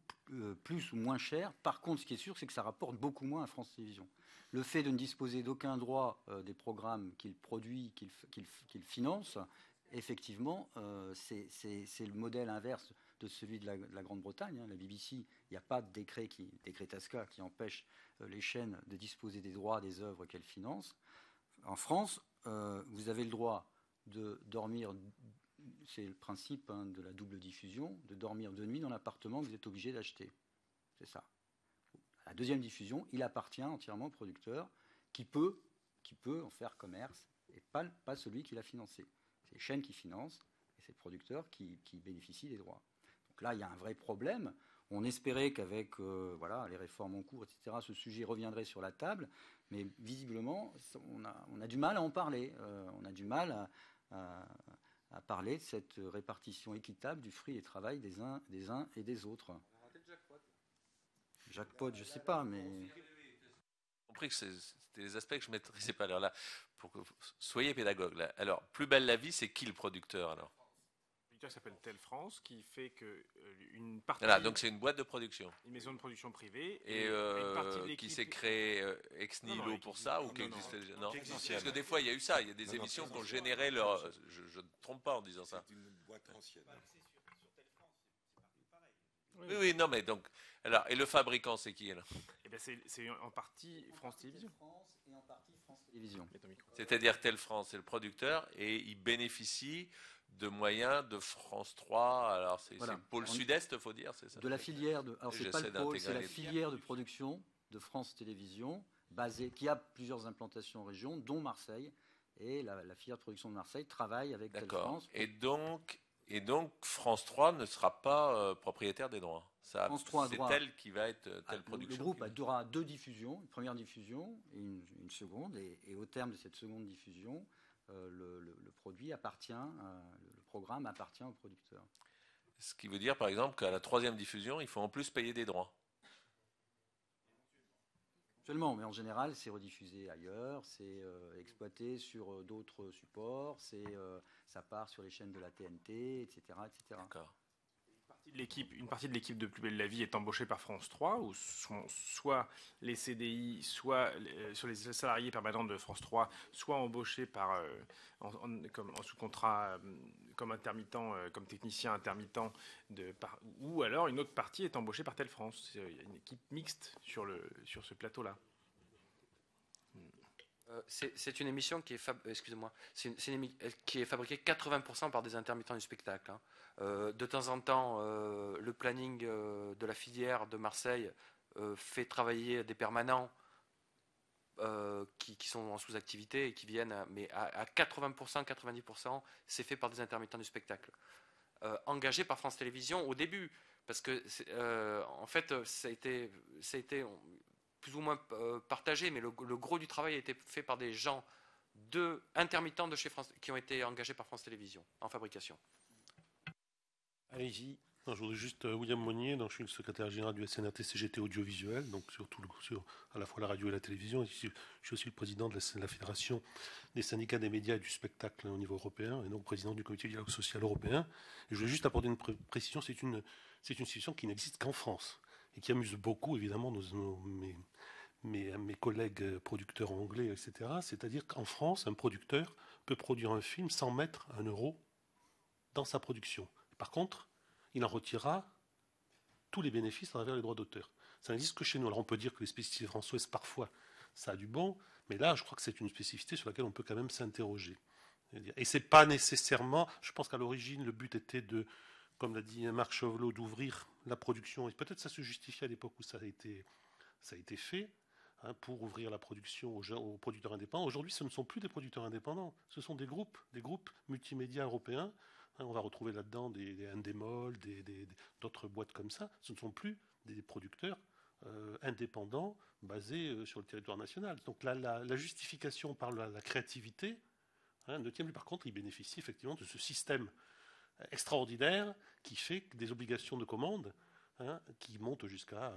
plus ou moins cher. Par contre, ce qui est sûr, c'est que ça rapporte beaucoup moins à France Télévisions. Le fait de ne disposer d'aucun droit des programmes qu'il produit, qu'il finance, effectivement, c'est le modèle inverse de celui de la Grande-Bretagne. La BBC, il n'y a pas de décret TASCA qui empêche les chaînes de disposer des droits des œuvres qu'elles financent. En France, vous avez le droit de dormir, c'est le principe de la double diffusion, de dormir 2 nuits dans l'appartement que vous êtes obligé d'acheter. C'est ça. La deuxième diffusion, il appartient entièrement au producteur qui peut en faire commerce et pas celui qui l'a financé. C'est les chaînes qui financent et c'est le producteur qui bénéficie des droits. Donc là, il y a un vrai problème. On espérait qu'avec les réformes en cours, etc., ce sujet reviendrait sur la table, mais visiblement, on a du mal à en parler. On a du mal à parler de cette répartition équitable du fruit et travail des uns et des autres. Jackpot, je ne sais pas, mais... J'ai compris que c'était des aspects que je ne maîtrisais pas. Alors là, pour que vous soyez pédagogue, là. Alors, Plus belle la vie, c'est qui le producteur alors? producteur qui s'appelle Tel France, qui fait que une partie... Voilà, donc c'est une boîte de production. Une maison de production privée. Et une partie de qui s'est créée ex nihilo pour ça, ou qui existait déjà? Non, parce que des fois, il y a eu ça. Il y a des émissions qui ont généré leur... Je ne trompe pas en disant ça. C'est une boîte ancienne. Oui, non, mais donc... Alors, et le fabricant, c'est qui, là? Eh bien, c'est en partie France Télévisions. Et en partie France Télévisions. C'est-à-dire Tel France, c'est le producteur, et il bénéficie de moyens de France 3. Alors, c'est pôle sud-est, il faut dire, c'est ça? De la filière de... Alors, c'est pas le pôle, c'est la filière de production de France Télévisions, qui a plusieurs implantations en région, dont Marseille. Et la filière de production de Marseille travaille avec Tel France. Et donc, France 3 ne sera pas propriétaire des droits. France 3 c'est elle qui va être telle production. Le groupe aura 2 diffusions, une première diffusion et une seconde. Et au terme de cette seconde diffusion, le produit appartient, le programme appartient au producteur. Ce qui veut dire, par exemple, qu'à la 3e diffusion, il faut en plus payer des droits. Seulement, mais en général, c'est rediffusé ailleurs, c'est exploité sur d'autres supports, ça part sur les chaînes de la TNT, etc. etc. D'accord. Une partie de l'équipe de Plus belle la vie est embauchée par France 3, où sont soit les CDI, soit sur les salariés permanents de France 3, soit embauchés comme sous contrat, comme intermittent, comme technicien intermittent, ou alors une autre partie est embauchée par Tel France. Il y a une équipe mixte sur ce plateau-là. C'est une émission qui est, qui est fabriquée 80% par des intermittents du spectacle. De temps en temps, le planning de la filière de Marseille fait travailler des permanents qui sont en sous-activité et qui viennent, mais à 80%, 90%, c'est fait par des intermittents du spectacle. Engagés par France Télévisions au début, parce que en fait, ça a été plus ou moins partagé, mais le gros du travail a été fait par des gens intermittents de chez France, qui ont été engagés par France Télévisions en fabrication. Allez-y. Je voudrais juste William Monnier, donc je suis le secrétaire général du SNRT-CGT audiovisuel, donc sur à la fois la radio et la télévision. Je suis aussi le président de la Fédération des syndicats des médias et du spectacle au niveau européen, et donc président du comité du dialogue social européen. Et je voulais juste apporter une précision, c'est une situation qui n'existe qu'en France, et qui amuse beaucoup, évidemment, mes collègues producteurs anglais, etc. C'est-à-dire qu'en France, un producteur peut produire un film sans mettre un euro dans sa production. Par contre, il en retirera tous les bénéfices à travers les droits d'auteur. Ça n'existe que chez nous. Alors on peut dire que les spécificités françaises, parfois, ça a du bon, mais là, je crois que c'est une spécificité sur laquelle on peut quand même s'interroger. Et c'est pas nécessairement, je pense qu'à l'origine, le but était de, comme l'a dit Marc Chauvelot, d'ouvrir la production. Et peut-être ça se justifiait à l'époque où ça a été fait, pour ouvrir la production aux producteurs indépendants. Aujourd'hui, ce ne sont plus des producteurs indépendants, ce sont des groupes multimédia européens. On va retrouver là-dedans des Endemol, d'autres boîtes comme ça. Ce ne sont plus des producteurs indépendants basés sur le territoire national. Donc la justification par la créativité ne tient plus. Par contre, ils bénéficient effectivement de ce système extraordinaire qui fait des obligations de commande qui montent jusqu'à,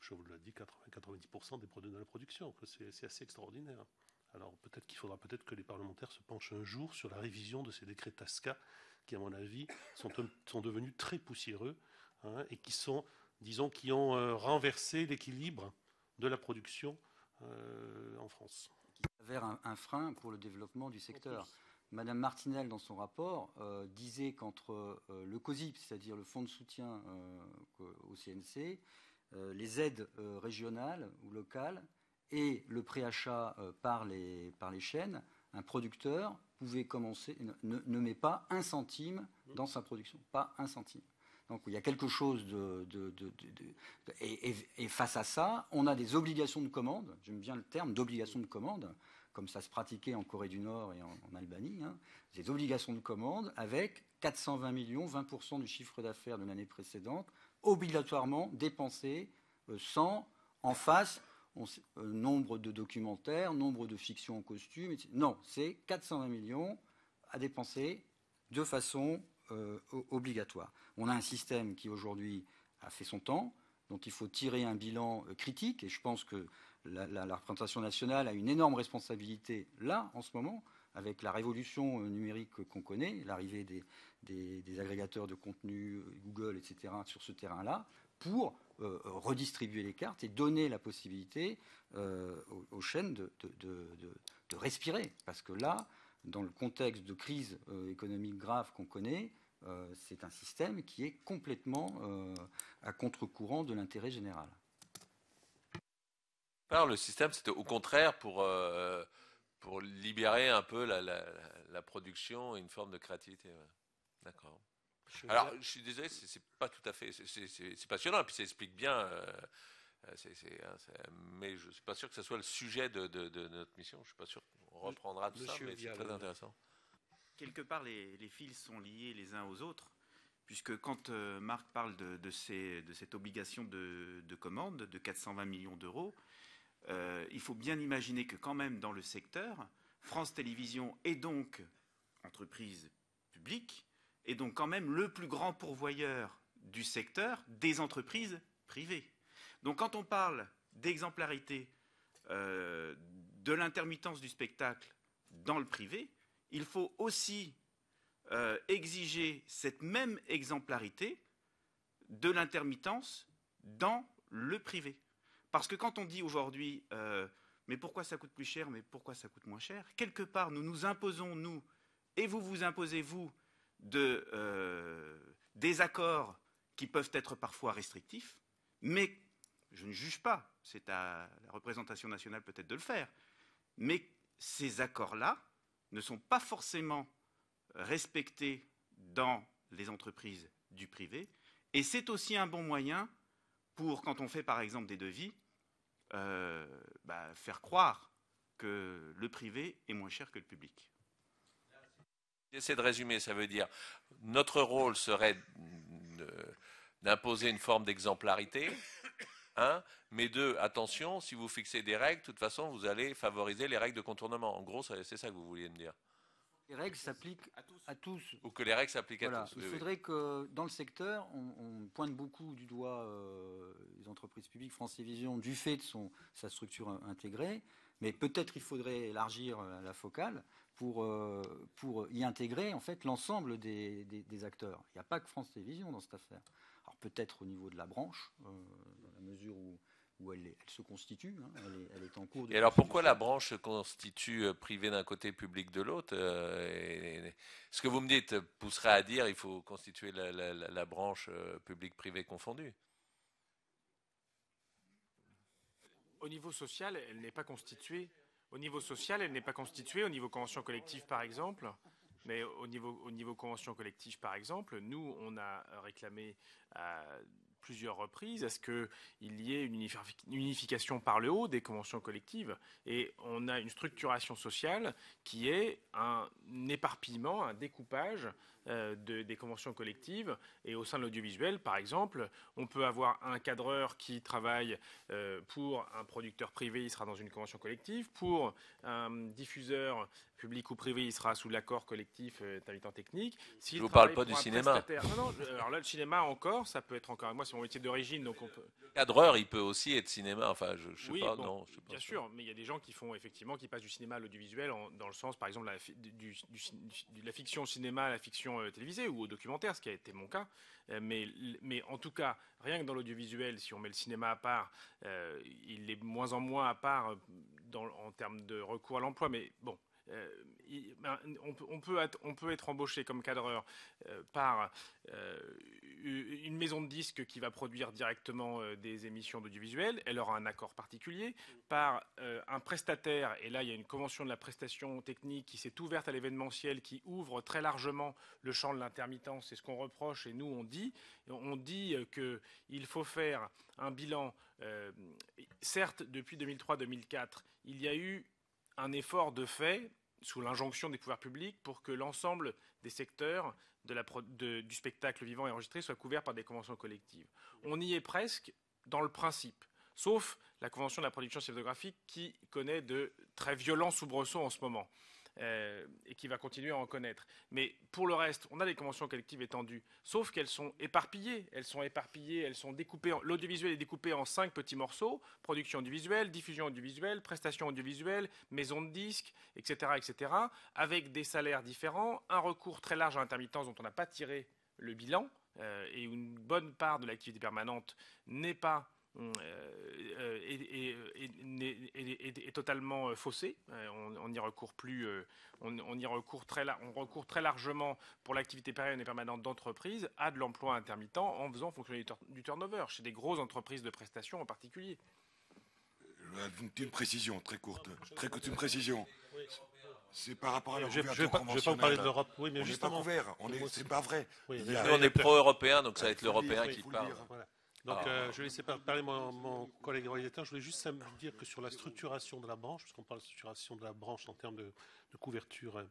je vous l'ai dit, 90% des produits de la production. C'est assez extraordinaire. Alors peut-être qu'il faudra que les parlementaires se penchent un jour sur la révision de ces décrets TASCA qui, à mon avis, sont devenus très poussiéreux et qui ont renversé l'équilibre de la production en France. Qui s'avère un frein pour le développement du secteur. Madame Martinel, dans son rapport, disait qu'entre le COSIP, c'est-à-dire le fonds de soutien au CNC, les aides régionales ou locales et le préachat par les chaînes, un producteur pouvait commencer, ne met pas un centime dans sa production, pas un centime. Donc il y a quelque chose et face à ça, on a des obligations de commande, j'aime bien le terme d'obligation de commande, comme ça se pratiquait en Corée du Nord et en Albanie, des obligations de commande avec 420 millions, 20% du chiffre d'affaires de l'année précédente, obligatoirement dépensés sans, en face, nombre de documentaires, nombre de fictions en costume, etc. Non, c'est 420 millions à dépenser de façon obligatoire. On a un système qui aujourd'hui a fait son temps, dont il faut tirer un bilan critique, et je pense que la représentation nationale a une énorme responsabilité là, en ce moment, avec la révolution numérique qu'on connaît, l'arrivée des agrégateurs de contenu, Google, etc., sur ce terrain-là, pour redistribuer les cartes et donner la possibilité aux chaînes de respirer. Parce que là, dans le contexte de crise économique grave qu'on connaît, c'est un système qui est complètement à contre-courant de l'intérêt général. Alors, le système, c'était au contraire pour libérer un peu la production et une forme de créativité. Ouais. D'accord. Alors, je suis désolé, c'est pas tout à fait. C'est passionnant, et puis ça explique bien. Mais je ne suis pas sûr que ce soit le sujet de notre mission. Je ne suis pas sûr qu'on reprendra tout ça, mais c'est très intéressant. Quelque part, les fils sont liés les uns aux autres, puisque quand Marc parle de cette obligation de commande de 420 millions d'euros, il faut bien imaginer que quand même dans le secteur, France Télévisions est donc entreprise publique, et donc quand même le plus grand pourvoyeur du secteur des entreprises privées. Donc quand on parle d'exemplarité de l'intermittence du spectacle dans le privé, il faut aussi exiger cette même exemplarité de l'intermittence dans le privé. Parce que quand on dit aujourd'hui mais pourquoi ça coûte plus cher, mais pourquoi ça coûte moins cher, quelque part nous nous imposons, nous, et vous vous imposez, vous, des accords qui peuvent être parfois restrictifs, mais je ne juge pas, c'est à la représentation nationale peut-être de le faire, mais ces accords-là ne sont pas forcément respectés dans les entreprises du privé, et c'est aussi un bon moyen pour, quand on fait par exemple des devis, faire croire que le privé est moins cher que le public. J'essaie de résumer, ça veut dire notre rôle serait d'imposer une forme d'exemplarité, mais deux, attention, si vous fixez des règles, de toute façon, vous allez favoriser les règles de contournement. En gros, c'est ça que vous vouliez me dire. Les règles s'appliquent à tous. Ou que les règles s'appliquent à tous. Il faudrait que dans le secteur, on pointe beaucoup du doigt les entreprises publiques, France Télévisions, du fait de sa structure intégrée, mais peut-être il faudrait élargir la focale pour y intégrer en fait l'ensemble des acteurs. Il n'y a pas que France Télévisions dans cette affaire. Alors peut-être au niveau de la branche, dans la mesure où elle se constitue, elle est en cours de... Et alors pourquoi la branche se constitue privée d'un côté, public de l'autre Ce que vous me dites pousserait à dire qu'il faut constituer la branche public-privé confondue. Au niveau social, elle n'est pas constituée. Au niveau social, elle n'est pas constituée. Au niveau convention collective, par exemple. Mais au niveau convention collective, par exemple, nous, on a réclamé à plusieurs reprises à ce qu'il y ait une unification par le haut des conventions collectives. Et on a une structuration sociale qui est un éparpillement, un découpage des conventions collectives. Et au sein de l'audiovisuel, par exemple, on peut avoir un cadreur qui travaille pour un producteur privé, il sera dans une convention collective. Pour un diffuseur public ou privé, il sera sous l'accord collectif d'intermittent technique. Je ne vous parle pas du cinéma. Non, alors là, le cinéma encore, ça peut être encore... Moi, c'est mon métier d'origine, donc on peut... Le cadreur, il peut aussi être cinéma, enfin, je sais pas, bon, non. Je sais pas bien sûr, mais il y a des gens qui font effectivement, qui passent du cinéma à l'audiovisuel dans le sens, par exemple, de la fiction au cinéma à la fiction télévisée ou au documentaire, ce qui a été mon cas. Mais en tout cas, rien que dans l'audiovisuel, si on met le cinéma à part, il est moins en moins à part en termes de recours à l'emploi, mais bon... on peut être embauché comme cadreur par une maison de disques qui va produire directement des émissions d'audiovisuel. Elle aura un accord particulier par un prestataire. Et là, il y a une convention de la prestation technique qui s'est ouverte à l'événementiel, qui ouvre très largement le champ de l'intermittence. C'est ce qu'on reproche. Et nous, on dit qu'il faut faire un bilan. Certes, depuis 2003-2004, il y a eu un effort de fait sous l'injonction des pouvoirs publics pour que l'ensemble des secteurs du spectacle vivant et enregistré soient couverts par des conventions collectives. On y est presque dans le principe, sauf la convention de la production cinématographique qui connaît de très violents soubresauts en ce moment. et qui va continuer à en connaître. Mais pour le reste, on a des conventions collectives étendues, sauf qu'elles sont éparpillées. Elles sont découpées. L'audiovisuel est découpé en 5 petits morceaux: production audiovisuelle, diffusion audiovisuelle, prestations audiovisuelles, maison de disques, etc., etc., avec des salaires différents, un recours très large à l'intermittence dont on n'a pas tiré le bilan, et une bonne part de l'activité permanente n'est pas est totalement faussée. On y recourt plus, on recourt très largement pour l'activité pérenne et permanente d'entreprise à de l'emploi intermittent en faisant fonctionner du turnover chez des grosses entreprises de prestations en particulier. Une précision très courte, une précision. C'est par rapport à la couverture je vais pas parler de l'Europe. Oui, mais on n'est pas couvert. C'est pas vrai. Oui, on est pro-européen, donc ça va être l'Européen qui parle. Voilà. Donc, je vais laisser parler mon collègue réalisateur. Je voulais juste dire que sur la structuration de la branche, puisqu'on parle de structuration de la branche en termes de couverture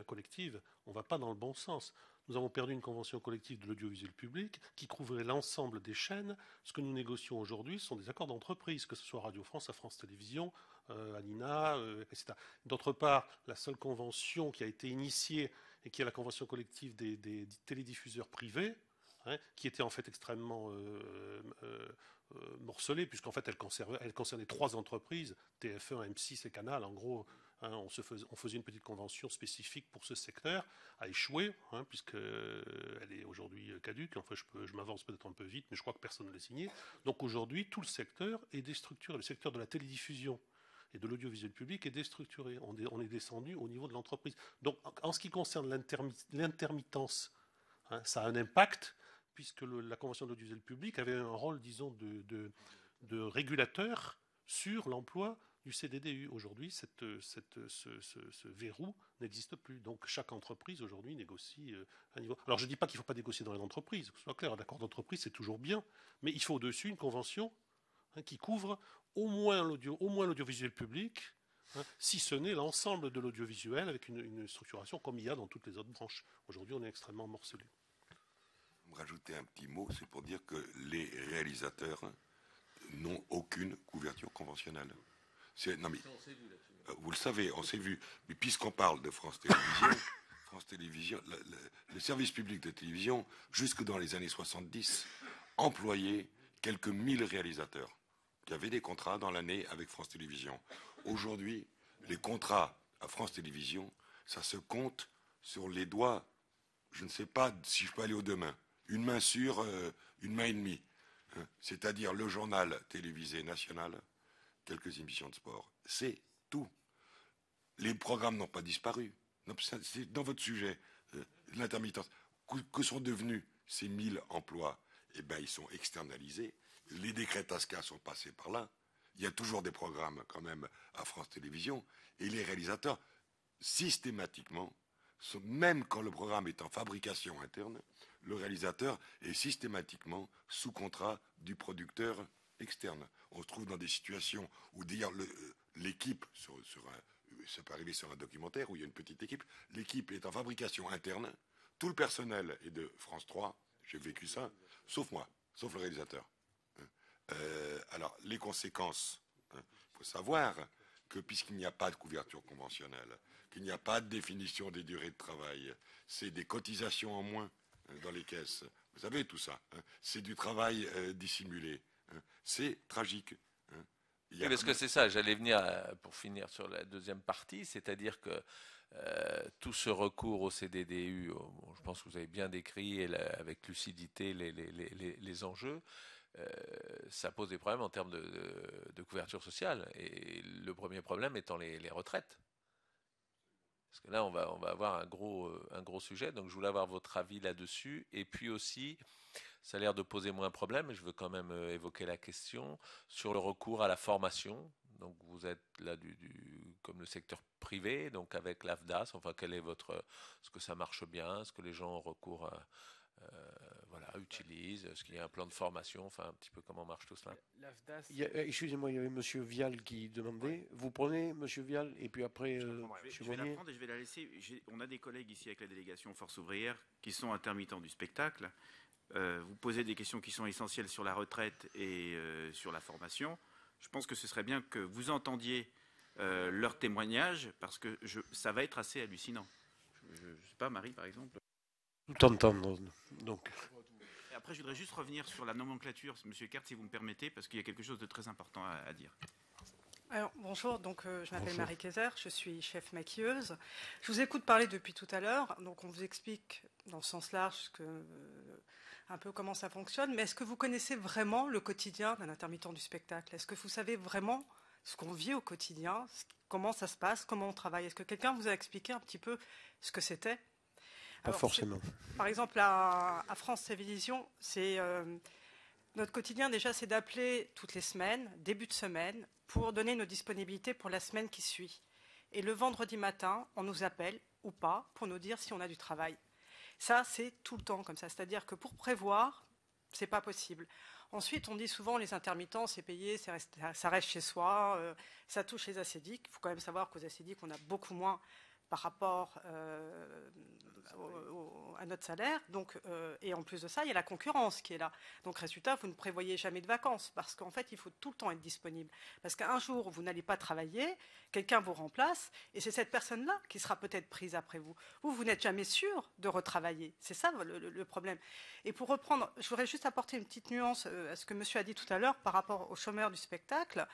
collective, on ne va pas dans le bon sens. Nous avons perdu une convention collective de l'audiovisuel public qui couvrait l'ensemble des chaînes. Ce que nous négocions aujourd'hui sont des accords d'entreprise, que ce soit Radio France, à France Télévisions, à l'INA, etc. D'autre part, la seule convention qui a été initiée et qui est la convention collective des télédiffuseurs privés, qui était en fait extrêmement morcelée, puisqu'en fait elle concernait 3 entreprises, TF1, M6 et Canal. En gros, on faisait une petite convention spécifique pour ce secteur, a échoué, puisqu'elle est aujourd'hui caduque. Enfin, je m'avance peut-être un peu vite, mais je crois que personne ne l'a signé. Donc aujourd'hui, tout le secteur est déstructuré. Le secteur de la télédiffusion et de l'audiovisuel public est déstructuré. On est descendu au niveau de l'entreprise. Donc, en ce qui concerne l'intermittence, ça a un impact, puisque la Convention de l'audiovisuel public avait un rôle, disons, de régulateur sur l'emploi du CDDU. Aujourd'hui, ce verrou n'existe plus. Donc, chaque entreprise, aujourd'hui, négocie à un niveau... Alors, je ne dis pas qu'il ne faut pas négocier dans les entreprises. Que ce soit clair, un accord d'entreprise, c'est toujours bien. Mais il faut au-dessus une convention qui couvre au moins l'audiovisuel public, si ce n'est l'ensemble de l'audiovisuel, avec une structuration comme il y a dans toutes les autres branches. Aujourd'hui, on est extrêmement morcelé. Rajouter un petit mot, c'est pour dire que les réalisateurs n'ont aucune couverture conventionnelle. Non mais, vous le savez, on s'est vu. Mais puisqu'on parle de France Télévisions, le service public de télévision, jusque dans les années 70, employait quelques 1000 réalisateurs qui avaient des contrats dans l'année avec France Télévisions. Aujourd'hui, les contrats à France Télévisions, ça se compte sur les doigts, je ne sais pas si je peux aller aux 2 mains. Une main sur une main et demie. C'est-à-dire le journal télévisé national, quelques émissions de sport. C'est tout. Les programmes n'ont pas disparu. C'est dans votre sujet, l'intermittence. Que sont devenus ces 1000 emplois? Eh bien, ils sont externalisés. Les décrets TASCA sont passés par là. Il y a toujours des programmes, quand même, à France Télévisions. Et les réalisateurs, systématiquement, même quand le programme est en fabrication interne, le réalisateur est systématiquement sous contrat du producteur externe. On se trouve dans des situations où d'ailleurs l'équipe, ça peut arriver sur un documentaire où il y a une petite équipe, l'équipe est en fabrication interne, tout le personnel est de France 3, j'ai vécu ça, sauf moi, sauf le réalisateur. Alors, les conséquences, il faut savoir que puisqu'il n'y a pas de couverture conventionnelle, qu'il n'y a pas de définition des durées de travail, c'est des cotisations en moins dans les caisses. Vous savez tout ça. C'est du travail dissimulé. C'est tragique. Oui, parce que c'est ça, j'allais venir pour finir sur la deuxième partie, c'est-à-dire que tout ce recours au CDDU, je pense que vous avez bien décrit avec lucidité les enjeux, ça pose des problèmes en termes de couverture sociale. Et le premier problème étant les retraites. Parce que là, on va avoir un gros sujet. Donc, je voulais avoir votre avis là-dessus. Et puis aussi, ça a l'air de poser moins de problème, mais je veux quand même évoquer la question sur le recours à la formation. Donc, vous êtes là comme le secteur privé, donc avec l'AFDAS. Enfin, est-ce que ça marche bien? Est-ce que les gens ont recours à... utilisent, est-ce qu'il y a un plan de formation, enfin un petit peu comment marche tout cela? Excusez-moi, il y avait M. Vial qui demandait. Vous prenez M. Vial et puis après je vais la prendre et je vais la laisser. On a des collègues ici avec la délégation Force ouvrière qui sont intermittents du spectacle. Vous posez des questions qui sont essentielles sur la retraite et sur la formation. Je pense que ce serait bien que vous entendiez leurs témoignages, parce que ça va être assez hallucinant. Je ne sais pas, Marie, par exemple. Tout entendre. Donc. Et après, je voudrais juste revenir sur la nomenclature, M. Eckert, si vous me permettez, parce qu'il y a quelque chose de très important à dire. Alors, bonjour, donc, je m'appelle Marie Kayser, je suis chef maquilleuse. Je vous écoute parler depuis tout à l'heure, donc on vous explique dans le sens large un peu comment ça fonctionne, mais est-ce que vous connaissez vraiment le quotidien d'un intermittent du spectacle? Est-ce que vous savez vraiment ce qu'on vit au quotidien, comment ça se passe, comment on travaille? Est-ce que quelqu'un vous a expliqué un petit peu ce que c'était? Pas forcément. Par exemple, à France Télévisions, notre quotidien déjà, c'est d'appeler toutes les semaines, début de semaine, pour donner nos disponibilités pour la semaine qui suit. Et le vendredi matin, on nous appelle ou pas pour nous dire si on a du travail. Ça, c'est tout le temps comme ça. C'est-à-dire que pour prévoir, c'est pas possible. Ensuite, on dit souvent les intermittents, c'est payé, ça reste chez soi, ça touche les acédiques. Il faut quand même savoir qu'aux acédiques, on a beaucoup moins par rapport à notre salaire. Donc, et en plus de ça, il y a la concurrence qui est là. Donc, résultat, vous ne prévoyez jamais de vacances parce qu'en fait, il faut tout le temps être disponible. Parce qu'un jour, vous n'allez pas travailler, quelqu'un vous remplace et c'est cette personne-là qui sera peut-être prise après vous. Vous n'êtes jamais sûr de retravailler. C'est ça le problème. Et pour reprendre, je voudrais juste apporter une petite nuance à ce que monsieur a dit tout à l'heure par rapport aux chômeurs du spectacle.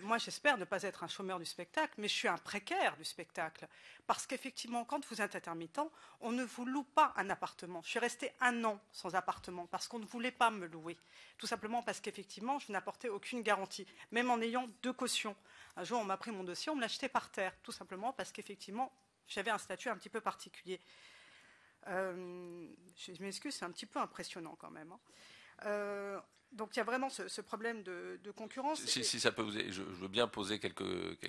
Moi, j'espère ne pas être un chômeur du spectacle, mais je suis un précaire du spectacle. Parce qu'effectivement, quand vous êtes intermittent, on ne vous loue pas un appartement. Je suis restée 1 an sans appartement parce qu'on ne voulait pas me louer. Tout simplement parce qu'effectivement, je n'apportais aucune garantie, même en ayant 2 cautions. Un jour, on m'a pris mon dossier, on me l'a jeté par terre, tout simplement parce qu'effectivement, j'avais un statut un petit peu particulier. Je m'excuse, c'est un petit peu impressionnant quand même. Donc il y a vraiment ce problème de concurrence. Si ça peut vous aider, je veux bien poser quelques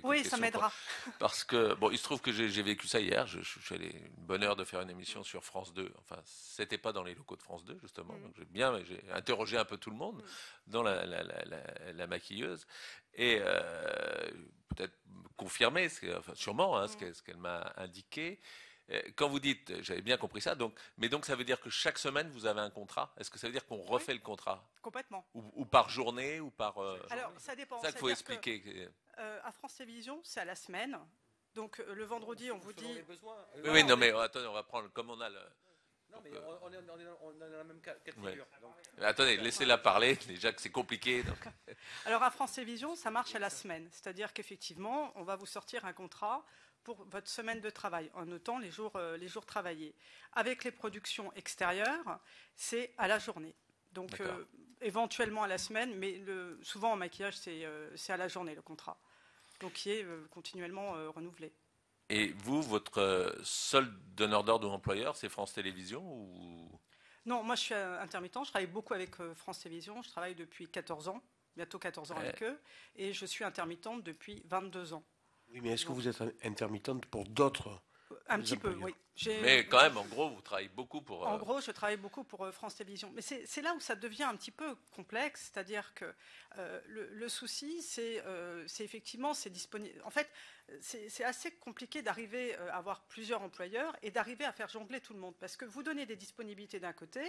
oui, questions. Ça m'aidera. Parce que, bon, il se trouve que j'ai vécu ça hier. Je suis allé une bonne heure de faire une émission sur France 2. Enfin, c'était pas dans les locaux de France 2, justement. Donc j'ai interrogé un peu tout le monde, dont la maquilleuse. Et peut-être confirmer, sûrement, ce qu'elle m'a indiqué. Quand vous dites, j'avais bien compris ça, mais donc ça veut dire que chaque semaine vous avez un contrat? Est-ce que ça veut dire qu'on refait le contrat? Complètement. Ou par journée ou par. Alors ça dépend. C'est ça qu'il faut expliquer. À France Télévisions, c'est à la semaine. Donc le vendredi, on vous dit. Oui, non, mais attendez, on va prendre comme on a le. Non, mais on est dans la même cas de figure. Ouais. Attendez, laissez-la parler, déjà que c'est compliqué. Donc. Alors à France Télévisions, ça marche à la semaine. C'est-à-dire qu'effectivement, on va vous sortir un contrat pour votre semaine de travail, en notant les jours travaillés. Avec les productions extérieures, c'est à la journée. Donc éventuellement à la semaine, mais souvent en maquillage, c'est à la journée le contrat. Donc qui est continuellement renouvelé. Et vous, votre seul donneur d'ordre ou employeur, c'est France Télévisions ou... Non, moi je suis intermittent, je travaille beaucoup avec France Télévisions, je travaille depuis 14 ans, bientôt 14 ans avec eux, et je suis intermittente depuis 22 ans. Oui, mais est-ce que vous êtes intermittente pour d'autres? Un petit peu, oui. Mais quand même, en gros, vous travaillez beaucoup pour... En gros, je travaille beaucoup pour France Télévisions. Mais c'est là où ça devient un petit peu complexe, c'est-à-dire que le souci, c'est effectivement, c'est disponible. En fait, c'est assez compliqué d'arriver à avoir plusieurs employeurs et d'arriver à faire jongler tout le monde. Parce que vous donnez des disponibilités d'un côté,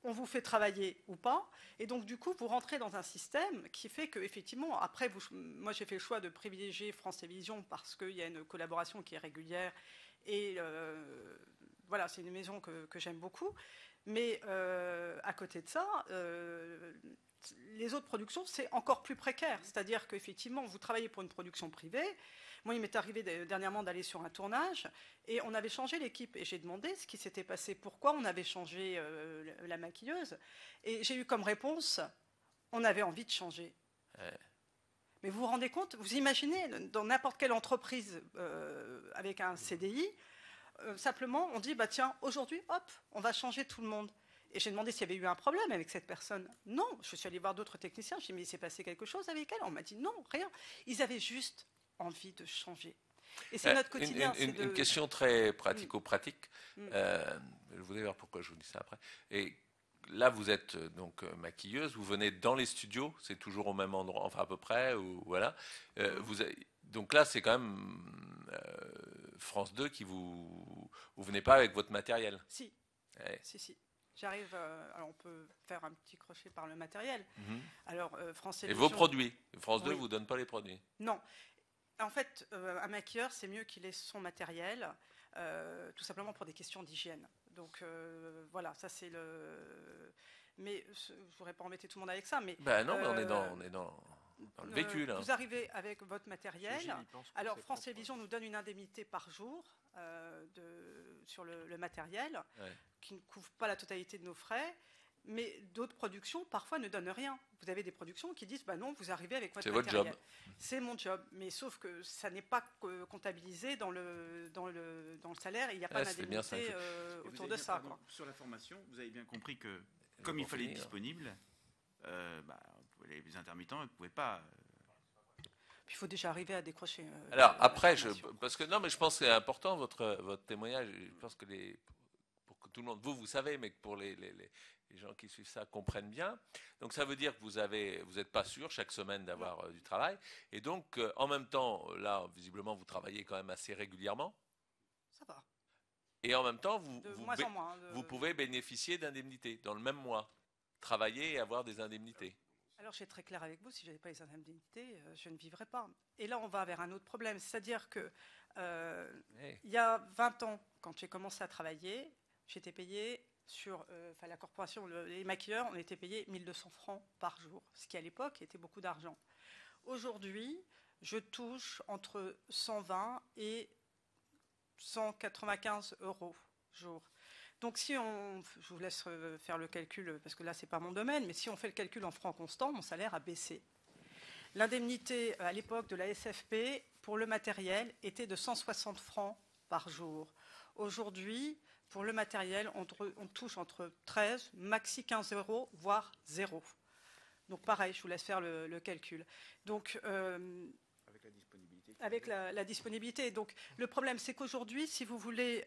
on vous fait travailler ou pas, et donc du coup vous rentrez dans un système qui fait que effectivement après moi j'ai fait le choix de privilégier France Télévisions parce qu'il y a une collaboration qui est régulière et voilà, c'est une maison que j'aime beaucoup, mais à côté de ça les autres productions c'est encore plus précaire, c'est-à-dire qu'effectivement vous travaillez pour une production privée. Moi, il m'est arrivé dernièrement d'aller sur un tournage et on avait changé l'équipe. Et j'ai demandé ce qui s'était passé, pourquoi on avait changé la maquilleuse. Et j'ai eu comme réponse, on avait envie de changer. Mais vous vous rendez compte, vous imaginez, dans n'importe quelle entreprise avec un CDI, simplement on dit, bah, tiens, aujourd'hui, hop, on va changer tout le monde. Et j'ai demandé s'il y avait eu un problème avec cette personne. Non, je suis allée voir d'autres techniciens. J'ai dit, mais il s'est passé quelque chose avec elle? On m'a dit, non, rien. Ils avaient juste envie de changer. Et c'est notre quotidien. Une question très pratico-pratique. Je voudrais voir pourquoi je vous dis ça après. Et là, vous êtes donc maquilleuse, vous venez dans les studios, c'est toujours au même endroit, enfin à peu près, ou voilà. Donc là, c'est quand même France 2 qui vous venez pas avec votre matériel. Si, si. J'arrive, alors on peut faire un petit crochet par le matériel. Alors, France Télévisions. Et vos produits, France 2 vous donne pas les produits? Non. En fait, un maquilleur, c'est mieux qu'il ait son matériel, tout simplement pour des questions d'hygiène. Donc voilà, ça c'est le... Mais je ne voudrais pas embêter tout le monde avec ça. Mais, non, mais on est dans le véhicule. Vous arrivez avec votre matériel. Alors France Télévisions nous donne une indemnité par jour sur le matériel, qui ne couvre pas la totalité de nos frais. Mais d'autres productions, parfois, ne donnent rien. Vous avez des productions qui disent, non, vous arrivez avec votre matériel. C'est votre job. C'est mon job. Mais sauf que ça n'est pas comptabilisé dans le salaire. Il n'y a pas d'indemnité autour de ça. Sur la formation, vous avez bien compris que, comme il fallait être disponible, les intermittents ne pouvaient pas... Il faut déjà arriver à décrocher... Alors, après, parce que non, mais je pense que c'est important, votre témoignage. Je pense que pour que tout le monde, vous savez, mais que pour les gens qui suivent ça comprennent bien. Donc ça veut dire que vous n'êtes pas sûr chaque semaine d'avoir du travail. Et donc, en même temps, là, visiblement, vous travaillez quand même assez régulièrement. Ça va. Et en même temps, vous pouvez bénéficier d'indemnités dans le même mois. Travailler et avoir des indemnités. Alors, je suis très clair avec vous, si je n'avais pas les indemnités, je ne vivrais pas. Et là, on va vers un autre problème. C'est-à-dire que il y a 20 ans, quand j'ai commencé à travailler, j'étais payé sur la corporation, les maquilleurs, on était payé 1200 francs par jour, ce qui à l'époque était beaucoup d'argent. Aujourd'hui, je touche entre 120 et 195 € jour. Donc si je vous laisse faire le calcul, parce que là c'est pas mon domaine, mais si on fait le calcul en francs constants, mon salaire a baissé. L'indemnité à l'époque de la SFP pour le matériel était de 160 francs par jour. Aujourd'hui, pour le matériel, on touche entre 13, maxi 15 €, voire 0. Donc pareil, je vous laisse faire le calcul. Donc, avec la disponibilité. Avec la disponibilité. Donc le problème, c'est qu'aujourd'hui, si vous voulez,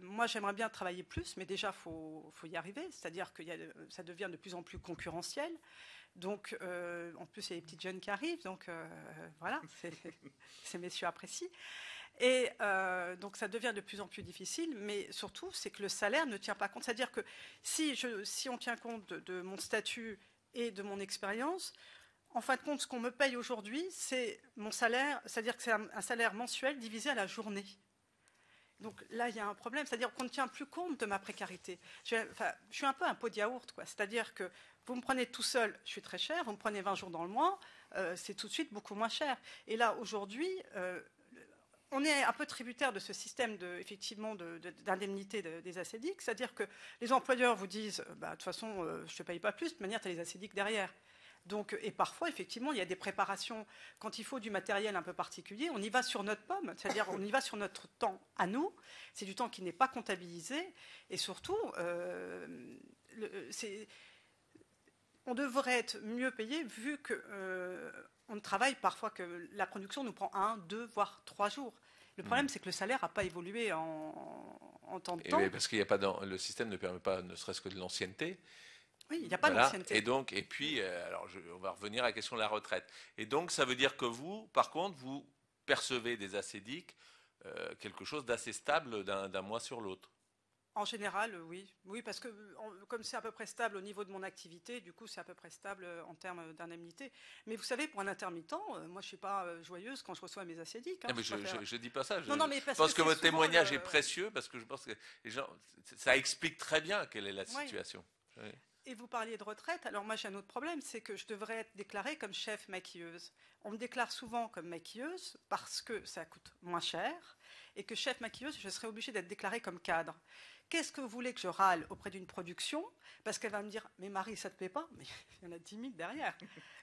moi j'aimerais bien travailler plus, mais déjà, faut y arriver. C'est-à-dire que ça devient de plus en plus concurrentiel. Donc, en plus, il y a les petites jeunes qui arrivent. Donc, voilà, ces messieurs apprécient. Et donc ça devient de plus en plus difficile, mais surtout c'est que le salaire ne tient pas compte. C'est-à-dire que si on tient compte de mon statut et de mon expérience, en fin de compte, ce qu'on me paye aujourd'hui, c'est mon salaire, c'est-à-dire que c'est un salaire mensuel divisé à la journée. Donc là, il y a un problème, c'est-à-dire qu'on ne tient plus compte de ma précarité. Je suis un peu un pot de yaourt, quoi. C'est-à-dire que vous me prenez tout seul, je suis très cher, vous me prenez 20 jours dans le mois, c'est tout de suite beaucoup moins cher. Et là, aujourd'hui... on est un peu tributaire de ce système d'indemnité des acédiques, c'est-à-dire que les employeurs vous disent de toute façon, je ne te paye pas plus, de toute manière, tu as les acédiques derrière. Donc, et parfois, effectivement, il y a des préparations, quand il faut du matériel un peu particulier, on y va sur notre pomme, c'est-à-dire on y va sur notre temps à nous, c'est du temps qui n'est pas comptabilisé, et surtout, on devrait être mieux payé vu qu'on travaille parfois que la production nous prend 1, 2, voire 3 jours. Le problème, c'est que le salaire n'a pas évolué en temps de temps. Oui, parce qu'il n'y a pas le système ne permet pas, ne serait-ce que de l'ancienneté. Oui, il n'y a pas d'ancienneté. Et puis, alors on va revenir à la question de la retraite. Et donc, ça veut dire que vous, par contre, vous percevez des acédiques, quelque chose d'assez stable d'un mois sur l'autre. En général, oui. Oui, parce que comme c'est à peu près stable au niveau de mon activité, du coup, c'est à peu près stable en termes d'indemnité. Mais vous savez, pour un intermittent, moi, je ne suis pas joyeuse quand je reçois mes acédiques. Hein, mais je ne dis pas ça. Je pense que votre témoignage est précieux parce que je pense que les gens, ça explique très bien quelle est la situation. Oui. Et vous parliez de retraite. Alors moi, j'ai un autre problème, c'est que je devrais être déclarée comme chef maquilleuse. On me déclare souvent comme maquilleuse parce que ça coûte moins cher et que chef maquilleuse, je serais obligée d'être déclarée comme cadre. Qu'est-ce que vous voulez que je râle auprès d'une production? Parce qu'elle va me dire, mais Marie, ça ne te plaît pas? Mais il y en a 10 000 derrière.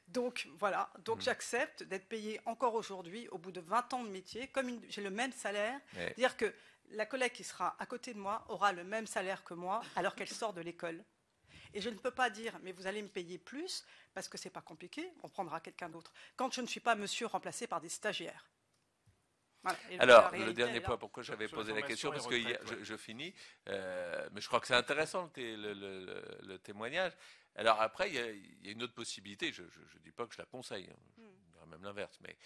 Donc voilà, j'accepte d'être payée encore aujourd'hui, au bout de 20 ans de métier, comme j'ai le même salaire. C'est-à-dire que la collègue qui sera à côté de moi aura le même salaire que moi alors qu'elle sort de l'école. Et je ne peux pas dire, mais vous allez me payer plus, parce que ce n'est pas compliqué, on prendra quelqu'un d'autre. Quand je ne suis pas monsieur remplacé par des stagiaires. Voilà. Alors, le dernier point, pourquoi j'avais posé la question, parce que je finis, mais je crois que c'est intéressant le témoignage. Alors après, il y a une autre possibilité, je ne dis pas que je la conseille, je dirais même l'inverse, mais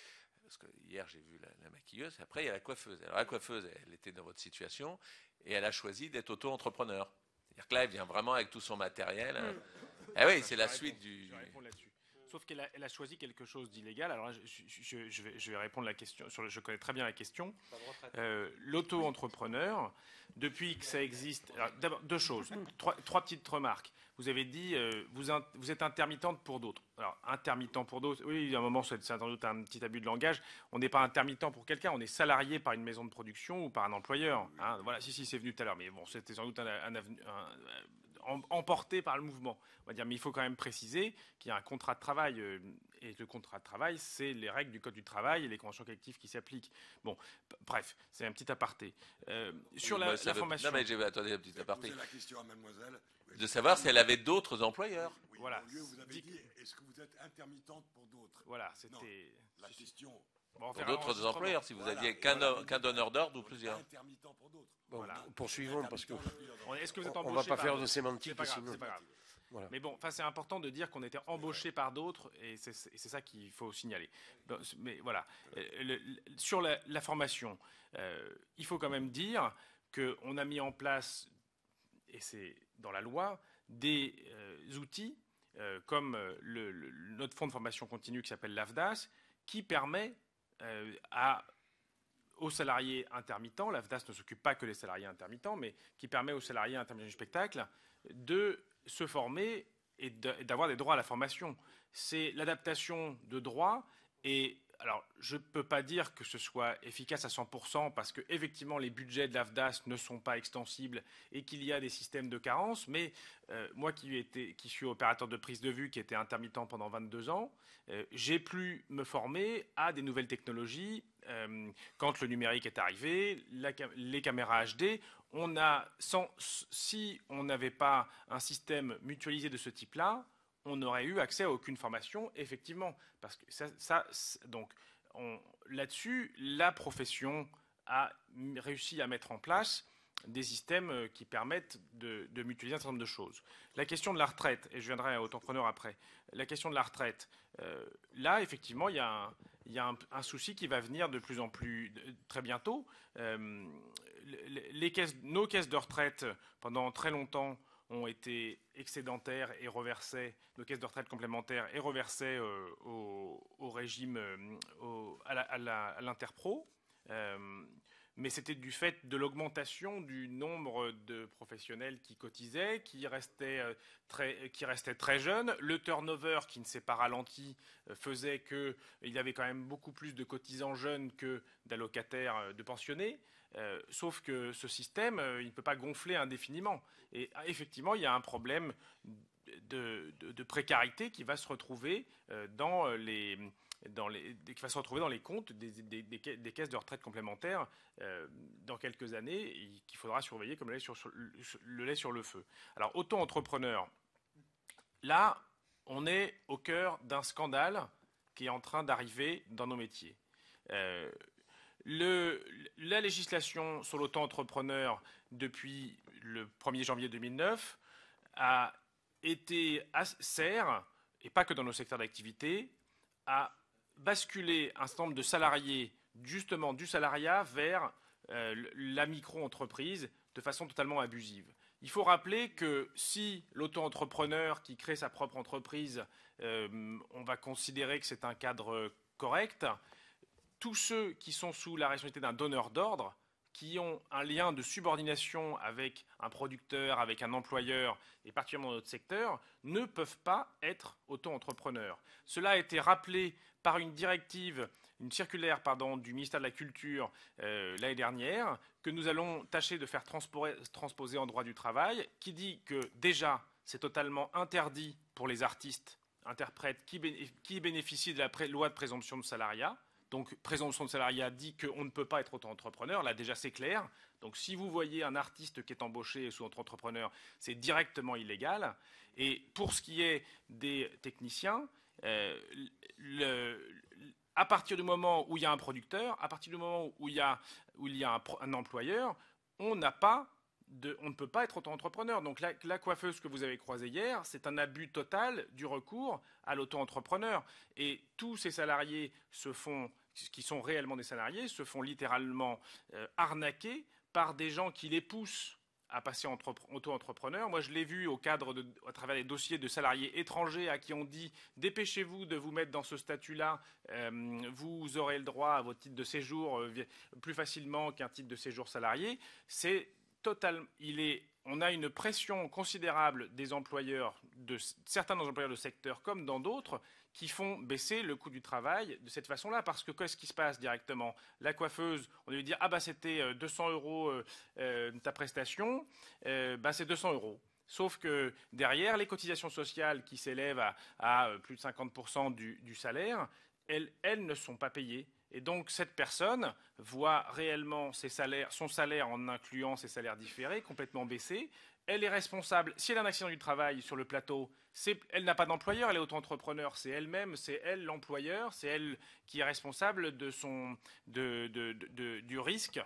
parce que hier j'ai vu la maquilleuse, et après il y a la coiffeuse. Alors la coiffeuse, elle était dans votre situation, et elle a choisi d'être auto-entrepreneur. C'est-à-dire que là, elle vient vraiment avec tout son matériel. Ah oui, c'est la suite du... Je vais répondre là-dessus. Sauf qu'elle a choisi quelque chose d'illégal. Alors là, je vais répondre à la question. Je connais très bien la question. L'auto-entrepreneur, depuis que ça existe... D'abord, deux choses. Trois petites remarques. Vous avez dit, vous êtes intermittente pour d'autres. Alors, intermittent pour d'autres, oui, à un moment, c'est sans doute un petit abus de langage. On n'est pas intermittent pour quelqu'un, on est salarié par une maison de production ou par un employeur. Hein. Voilà, si, c'est venu tout à l'heure, mais bon, c'était sans doute emporté par le mouvement. On va dire, mais il faut quand même préciser qu'il y a un contrat de travail, et le contrat de travail, c'est les règles du Code du travail et les conventions collectives qui s'appliquent. Bon, bref, c'est un petit aparté. Sur la formation... Non, mais attendez, un petit aparté. Poser la question à mademoiselle. De savoir si elle avait d'autres employeurs. Oui, voilà. Vous avez dit, est-ce que vous êtes intermittente pour d'autres? Voilà, c'était... La question... Bon, pour d'autres employeurs, si vous aviez qu'un donneur d'ordre ou plusieurs. Intermittent pour d'autres. Bon, voilà. Poursuivons, parce que est-ce que vous êtes on ne va pas faire de sémantique. C'est pas grave. Voilà. Mais bon, c'est important de dire qu'on était embauché par d'autres, et c'est ça qu'il faut signaler. Mais voilà, sur la formation, il faut quand même dire qu'on a mis en place, et c'est dans la loi, des outils comme notre fonds de formation continue qui s'appelle l'AFDAS, qui permet aux salariés intermittents, l'AFDAS ne s'occupe pas que des salariés intermittents, mais qui permet aux salariés intermittents du spectacle de se former et d'avoir des droits à la formation. C'est l'adaptation de droits, et alors je ne peux pas dire que ce soit efficace à 100% parce que effectivement les budgets de l'AFDAS ne sont pas extensibles et qu'il y a des systèmes de carence, mais moi qui suis opérateur de prise de vue, qui était intermittent pendant 22 ans, j'ai pu me former à des nouvelles technologies. Quand le numérique est arrivé, les caméras HD, si on n'avait pas un système mutualisé de ce type-là, on n'aurait eu accès à aucune formation, effectivement. Parce que donc, là-dessus, la profession a réussi à mettre en place des systèmes qui permettent de mutualiser un certain nombre de choses. La question de la retraite, et je viendrai à auto-entrepreneur après, la question de la retraite, là, effectivement, il y a un souci qui va venir de plus en plus très bientôt. Nos caisses de retraite, pendant très longtemps, ont été excédentaires et reversaient, nos caisses de retraite complémentaires, et reversaient au régime, à l'Interpro. Mais c'était du fait de l'augmentation du nombre de professionnels qui cotisaient, qui restaient très jeunes. Le turnover, qui ne s'est pas ralenti, faisait qu'il y avait quand même beaucoup plus de cotisants jeunes que d'allocataires de pensionnés. Sauf que ce système, il ne peut pas gonfler indéfiniment. Et effectivement, il y a un problème de précarité qui va se retrouver dans les comptes des caisses de retraite complémentaires dans quelques années, et qu'il faudra surveiller comme le lait sur le feu. Alors, auto-entrepreneur, là, on est au cœur d'un scandale qui est en train d'arriver dans nos métiers. La législation sur l'auto-entrepreneur depuis le 1er janvier 2009 sert, et pas que dans nos secteurs d'activité, à basculer un certain nombre de salariés, justement du salariat, vers la micro-entreprise de façon totalement abusive. Il faut rappeler que si l'auto-entrepreneur qui crée sa propre entreprise, on va considérer que c'est un cadre correct, tous ceux qui sont sous la responsabilité d'un donneur d'ordre, qui ont un lien de subordination avec un producteur, avec un employeur, et particulièrement dans notre secteur, ne peuvent pas être auto-entrepreneurs. Cela a été rappelé par une circulaire du ministère de la Culture l'année dernière, que nous allons tâcher de faire transposer en droit du travail, qui dit que déjà c'est totalement interdit pour les artistes, interprètes qui bénéficient de la loi de présomption de salariat. Donc, présomption de salariat dit qu'on ne peut pas être auto-entrepreneur. Là, déjà, c'est clair. Donc, si vous voyez un artiste qui est embauché sous auto-entrepreneur, c'est directement illégal. Et pour ce qui est des techniciens, à partir du moment où il y a un producteur, à partir du moment où il y a un employeur, on ne peut pas être auto-entrepreneur. Donc la coiffeuse que vous avez croisée hier, c'est un abus total du recours à l'auto-entrepreneur. Et tous ces salariés qui sont réellement des salariés, se font littéralement arnaquer par des gens qui les poussent à passer auto-entrepreneur. Moi, je l'ai vu à travers les dossiers de salariés étrangers à qui on dit « dépêchez-vous de vous mettre dans ce statut-là, vous aurez le droit à votre titre de séjour plus facilement qu'un titre de séjour salarié ». On a une pression considérable des employeurs, certains employeurs de secteur comme dans d'autres, qui font baisser le coût du travail de cette façon-là. Parce que qu'est-ce qui se passe directement? La coiffeuse, on lui dit « Ah bah c'était 200 € ta prestation, c'est 200 €. Sauf que derrière, les cotisations sociales qui s'élèvent à plus de 50% du salaire, elles ne sont pas payées. Et donc cette personne voit réellement son salaire en incluant ses salaires différés complètement baissé. Elle est responsable. Si elle a un accident du travail sur le plateau, elle n'a pas d'employeur, elle est auto-entrepreneur. C'est elle-même, c'est elle l'employeur, c'est elle qui est responsable du risque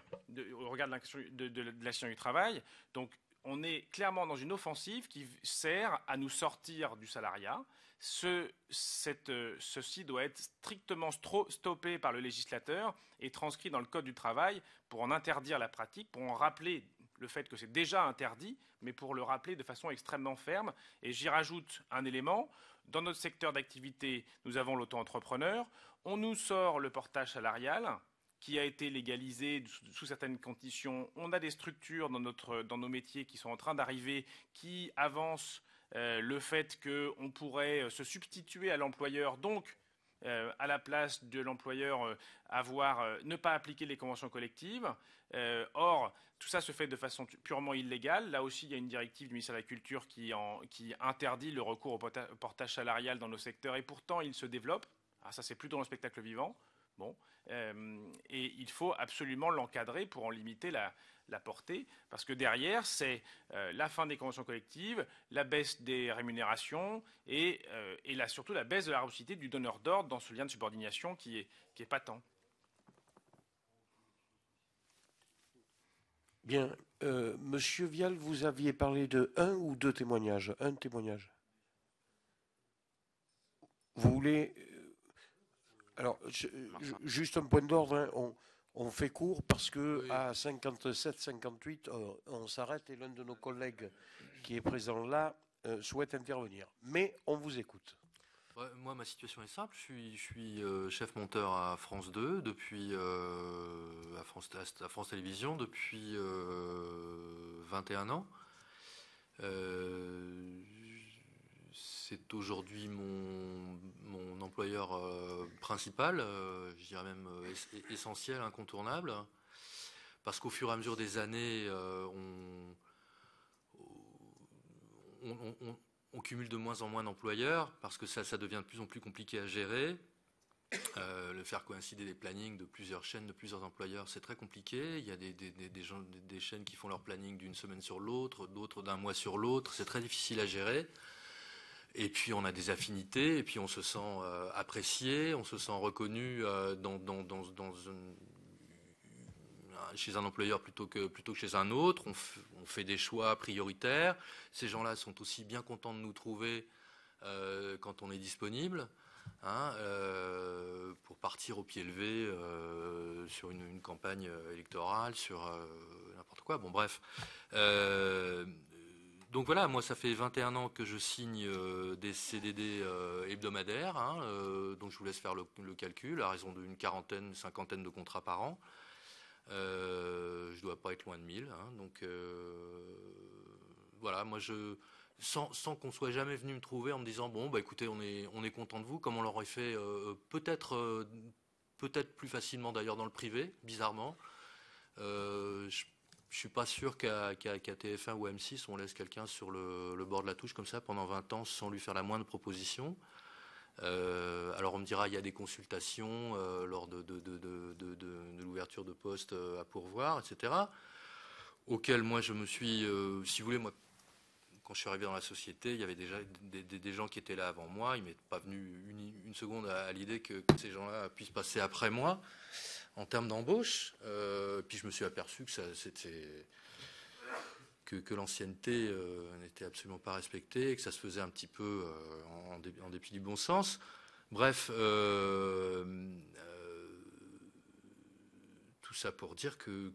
au regard de l'accident du travail. Donc on est clairement dans une offensive qui sert à nous sortir du salariat. Ceci doit être strictement stoppé par le législateur et transcrit dans le Code du travail pour en interdire la pratique, pour en rappeler le fait que c'est déjà interdit, mais pour le rappeler de façon extrêmement ferme. Et j'y rajoute un élément. Dans notre secteur d'activité, nous avons l'auto-entrepreneur. On nous sort le portage salarial qui a été légalisé sous certaines conditions. On a des structures dans nos métiers qui sont en train d'arriver, qui avancent le fait qu'on pourrait se substituer à l'employeur, donc à la place de l'employeur ne pas appliquer les conventions collectives. Or, tout ça se fait de façon purement illégale. Là aussi, il y a une directive du ministère de la Culture qui interdit le recours au portage salarial dans nos secteurs, et pourtant il se développe. Alors ça, c'est plutôt dans le spectacle vivant. Bon, et il faut absolument l'encadrer pour en limiter la portée, parce que derrière, c'est la fin des conventions collectives, la baisse des rémunérations et surtout la baisse de la robustité du donneur d'ordre dans ce lien de subordination qui est patent. Bien. Monsieur Vial, vous aviez parlé de 1 ou 2 témoignages? Un témoignage. Vous voulez... Alors, juste un point d'ordre, hein, on fait court parce que oui. À 57-58, on s'arrête et l'un de nos collègues qui est présent là souhaite intervenir. Mais on vous écoute. Ouais, moi, ma situation est simple. Je suis chef monteur à France 2, depuis à France Télévisions, depuis 21 ans. C'est aujourd'hui mon employeur principal, je dirais même essentiel, incontournable, parce qu'au fur et à mesure des années, on cumule de moins en moins d'employeurs, parce que ça devient de plus en plus compliqué à gérer. Le faire coïncider des plannings de plusieurs chaînes, de plusieurs employeurs, c'est très compliqué. Il y a des chaînes qui font leur planning d'une semaine sur l'autre, d'autres d'un mois sur l'autre. C'est très difficile à gérer. Et puis on a des affinités, et puis on se sent apprécié, on se sent reconnu chez un employeur plutôt que chez un autre. On fait des choix prioritaires. Ces gens-là sont aussi bien contents de nous trouver quand on est disponible, pour partir au pied levé sur une campagne électorale, sur n'importe quoi. Bon, bref. Donc voilà, moi ça fait 21 ans que je signe des CDD hebdomadaires, donc je vous laisse faire le calcul, à raison d'une cinquantaine de contrats par an. Je ne dois pas être loin de 1000, donc voilà, moi sans qu'on soit jamais venu me trouver en me disant bon bah écoutez on est content de vous, comme on l'aurait fait peut-être plus facilement d'ailleurs dans le privé, bizarrement. Je suis pas sûr qu'à TF1 ou M6 on laisse quelqu'un sur le bord de la touche comme ça pendant 20 ans sans lui faire la moindre proposition. Alors on me dira il y a des consultations lors de l'ouverture de postes à pourvoir, etc. Auquel moi je me suis, si vous voulez, moi quand je suis arrivé dans la société, il y avait déjà des gens qui étaient là avant moi. Il m'est pas venu une seconde à l'idée que ces gens-là puissent passer après moi en termes d'embauche. Puis je me suis aperçu que l'ancienneté n'était absolument pas respectée, que ça se faisait un petit peu en dépit du bon sens. Bref, tout ça pour dire que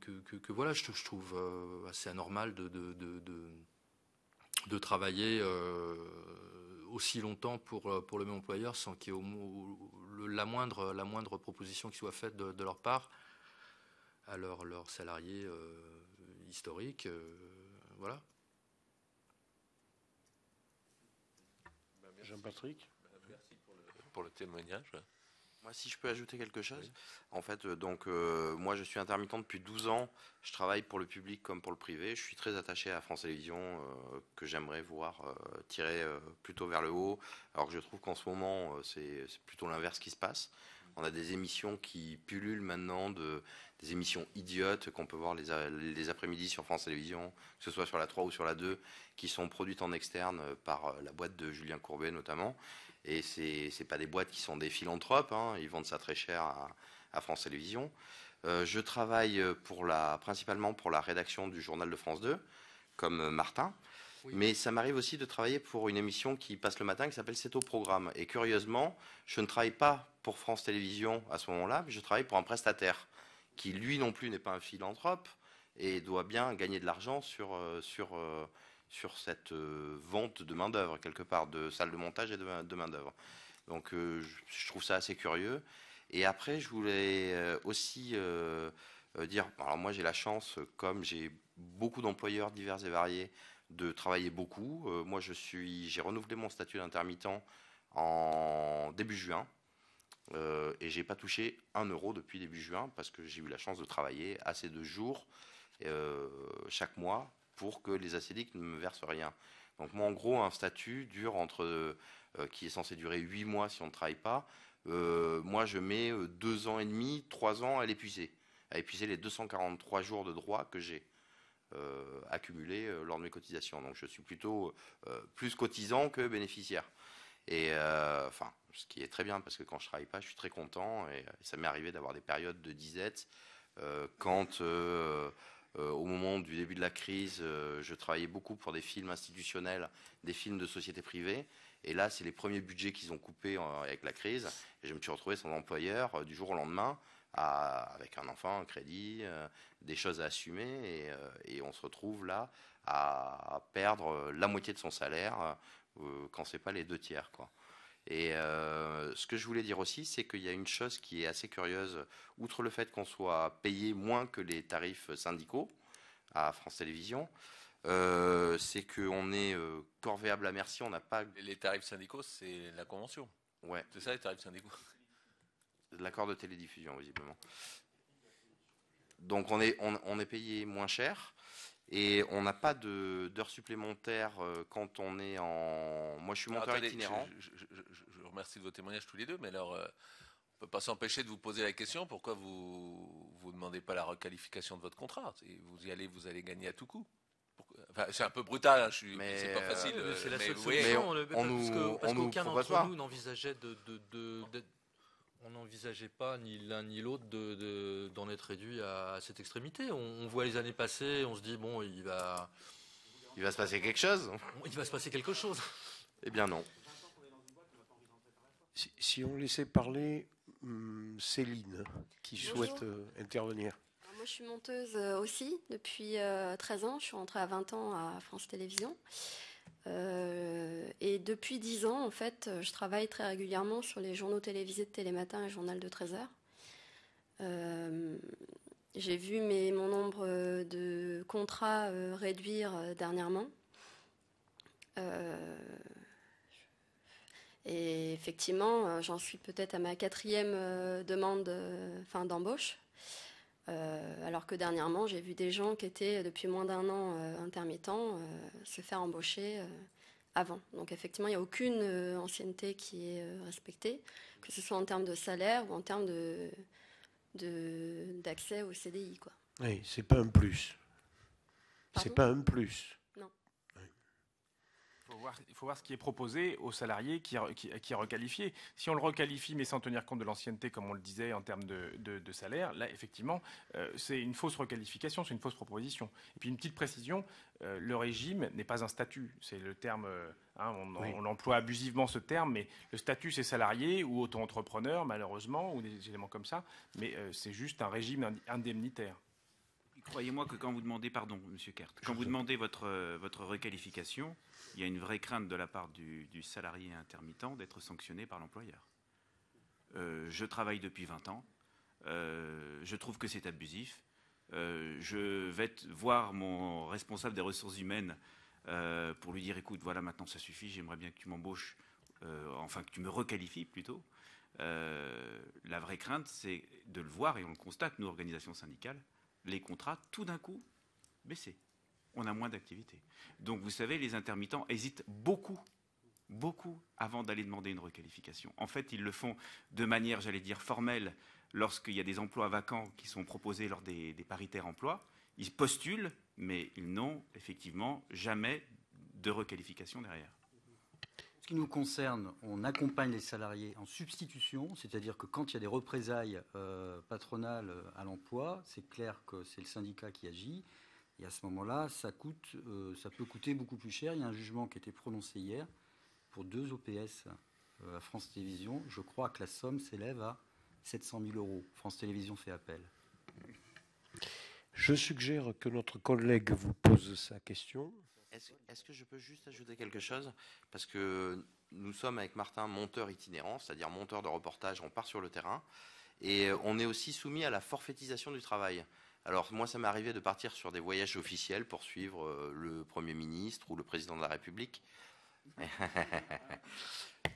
voilà, je trouve assez anormal de travailler aussi longtemps pour le même employeur sans qu'il y ait la moindre proposition qui soit faite de leur part à leurs salariés historiques. Voilà. Jean-Patrick, merci pour le témoignage. Moi, si je peux ajouter quelque chose. Oui. En fait, moi, je suis intermittent depuis 12 ans. Je travaille pour le public comme pour le privé. Je suis très attaché à France Télévisions, que j'aimerais voir tirer plutôt vers le haut. Alors que je trouve qu'en ce moment, c'est plutôt l'inverse qui se passe. On a des émissions qui pullulent maintenant, des émissions idiotes qu'on peut voir les après-midi sur France Télévisions, que ce soit sur la 3 ou sur la 2, qui sont produites en externe par la boîte de Julien Courbet notamment. Et c'est pas des boîtes qui sont des philanthropes, hein, ils vendent ça très cher à France Télévisions. Je travaille principalement pour la rédaction du journal de France 2, comme Martin. Oui. Mais ça m'arrive aussi de travailler pour une émission qui passe le matin qui s'appelle C'est au programme. Et curieusement, je ne travaille pas pour France Télévisions à ce moment-là, mais je travaille pour un prestataire qui, lui non plus, n'est pas un philanthrope et doit bien gagner de l'argent sur cette vente de main-d'œuvre, quelque part, de salle de montage et de main-d'œuvre. Donc, je trouve ça assez curieux. Et après, je voulais aussi dire, alors moi, j'ai la chance, comme j'ai beaucoup d'employeurs divers et variés, de travailler beaucoup. Moi, j'ai renouvelé mon statut d'intermittent en début juin. Et j'ai pas touché 1 euro depuis début juin parce que j'ai eu la chance de travailler assez de jours chaque mois pour que les ACDIC ne me versent rien. Donc moi, en gros, un statut dure qui est censé durer 8 mois si on ne travaille pas. Moi, je mets 2 ans et demi, 3 ans à l'épuiser les 243 jours de droits que j'ai accumulés lors de mes cotisations. Donc je suis plutôt plus cotisant que bénéficiaire. Et ce qui est très bien parce que quand je travaille pas, je suis très content et ça m'est arrivé d'avoir des périodes de disette quand au moment du début de la crise, je travaillais beaucoup pour des films institutionnels, des films de sociétés privées. Et là, c'est les premiers budgets qu'ils ont coupés avec la crise. Et je me suis retrouvé sans employeur du jour au lendemain, avec un enfant, un crédit, des choses à assumer. Et on se retrouve là à perdre la moitié de son salaire quand c'est pas les 2 tiers, quoi. Et ce que je voulais dire aussi, c'est qu'il y a une chose qui est assez curieuse, outre le fait qu'on soit payé moins que les tarifs syndicaux à France Télévisions, c'est qu'on est corvéable à merci, on n'a pas... Les tarifs syndicaux, c'est la convention. Ouais. C'est ça, les tarifs syndicaux. L'accord de télédiffusion, visiblement. Donc on est payé moins cher. Et on n'a pas d'heures supplémentaires quand on est en... Moi, je suis monteur itinérant. Je remercie de vos témoignages tous les deux, mais alors, on ne peut pas s'empêcher de vous poser la question, pourquoi vous ne demandez pas la requalification de votre contrat? Vous y allez, vous allez gagner à tout coup. Enfin, c'est un peu brutal, hein, c'est pas facile. C'est la seule solution, parce qu'aucun d'entre nous n'envisageait on n'envisageait pas ni l'un ni l'autre d'en être réduit à cette extrémité. On voit les années passer, on se dit, bon, il va se passer quelque chose. Il va se passer quelque chose. Eh bien non. Si on laissait parler Céline, qui souhaite intervenir. Alors moi, je suis monteuse aussi depuis 13 ans. Je suis rentrée à 20 ans à France Télévisions. Et depuis 10 ans, en fait, je travaille très régulièrement sur les journaux télévisés de Télématin et Journal de 13h. J'ai vu mon nombre de contrats réduire dernièrement. Et effectivement, j'en suis peut-être à ma 4e demande d'embauche. Alors que dernièrement, j'ai vu des gens qui étaient depuis moins d'1 an intermittents se faire embaucher avant. Donc effectivement, il n'y a aucune ancienneté qui est respectée, que ce soit en termes de salaire ou en termes d'accès au CDI, quoi. Oui, c'est pas un plus. Pardon ? C'est pas un plus. Non. Il Il faut voir ce qui est proposé aux salariés qui est requalifié. Si on le requalifie mais sans tenir compte de l'ancienneté, comme on le disait, en termes de salaire, là, effectivement, c'est une fausse requalification, c'est une fausse proposition. Et puis une petite précision, le régime n'est pas un statut. C'est le terme, on emploie abusivement ce terme, mais le statut, c'est salarié ou auto-entrepreneur, malheureusement, ou des éléments comme ça, mais c'est juste un régime indemnitaire. Croyez-moi que quand vous demandez, pardon, Monsieur Kert, quand vous demandez votre requalification, il y a une vraie crainte de la part du salarié intermittent d'être sanctionné par l'employeur. Je travaille depuis 20 ans, je trouve que c'est abusif. Je vais voir mon responsable des ressources humaines pour lui dire, écoute, voilà, maintenant ça suffit, j'aimerais bien que tu m'embauches, enfin que tu me requalifies plutôt. La vraie crainte, c'est de le voir, et on le constate, nous, organisations syndicales, les contrats, tout d'un coup, baisser. On a moins d'activité. Donc, vous savez, les intermittents hésitent beaucoup avant d'aller demander une requalification. En fait, ils le font de manière, j'allais dire, formelle, lorsqu'il y a des emplois vacants qui sont proposés lors des paritaires emploi. Ils postulent, mais ils n'ont effectivement jamais de requalification derrière. Ce qui nous concerne, on accompagne les salariés en substitution, c'est-à-dire que quand il y a des représailles patronales à l'emploi, c'est clair que c'est le syndicat qui agit. Et à ce moment-là, ça peut coûter beaucoup plus cher. Il y a un jugement qui a été prononcé hier pour 2 OPS à France Télévisions. Je crois que la somme s'élève à 700 000 €. France Télévisions fait appel. Je suggère que notre collègue vous pose sa question. Est-ce que je peux juste ajouter quelque chose? Parce que nous sommes avec Martin monteurs itinérants, c'est-à-dire monteurs de reportage, on part sur le terrain, et on est aussi soumis à la forfaitisation du travail. Alors moi, ça m'est arrivé de partir sur des voyages officiels pour suivre le Premier ministre ou le Président de la République.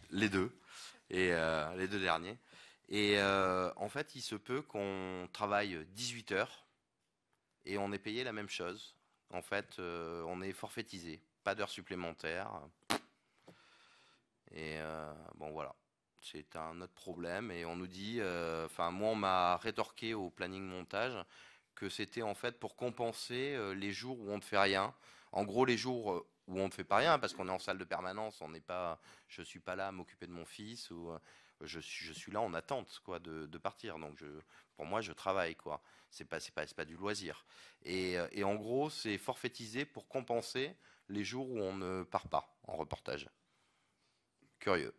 Les deux, et les 2 derniers. Et en fait, il se peut qu'on travaille 18 heures et on est payé la même chose. En fait, on est forfaitisé, pas d'heures supplémentaires. Et bon, voilà, c'est un autre problème. Et on nous dit, moi, on m'a rétorqué au planning montage que c'était en fait pour compenser les jours où on ne fait rien. En gros, les jours où on ne fait pas rien, parce qu'on est en salle de permanence, je suis pas là à m'occuper de mon fils, ou je suis là en attente, quoi, de partir. Donc pour moi, je travaille, quoi. C'est pas du loisir. Et en gros, c'est forfaitisé pour compenser les jours où on ne part pas en reportage. Curieux.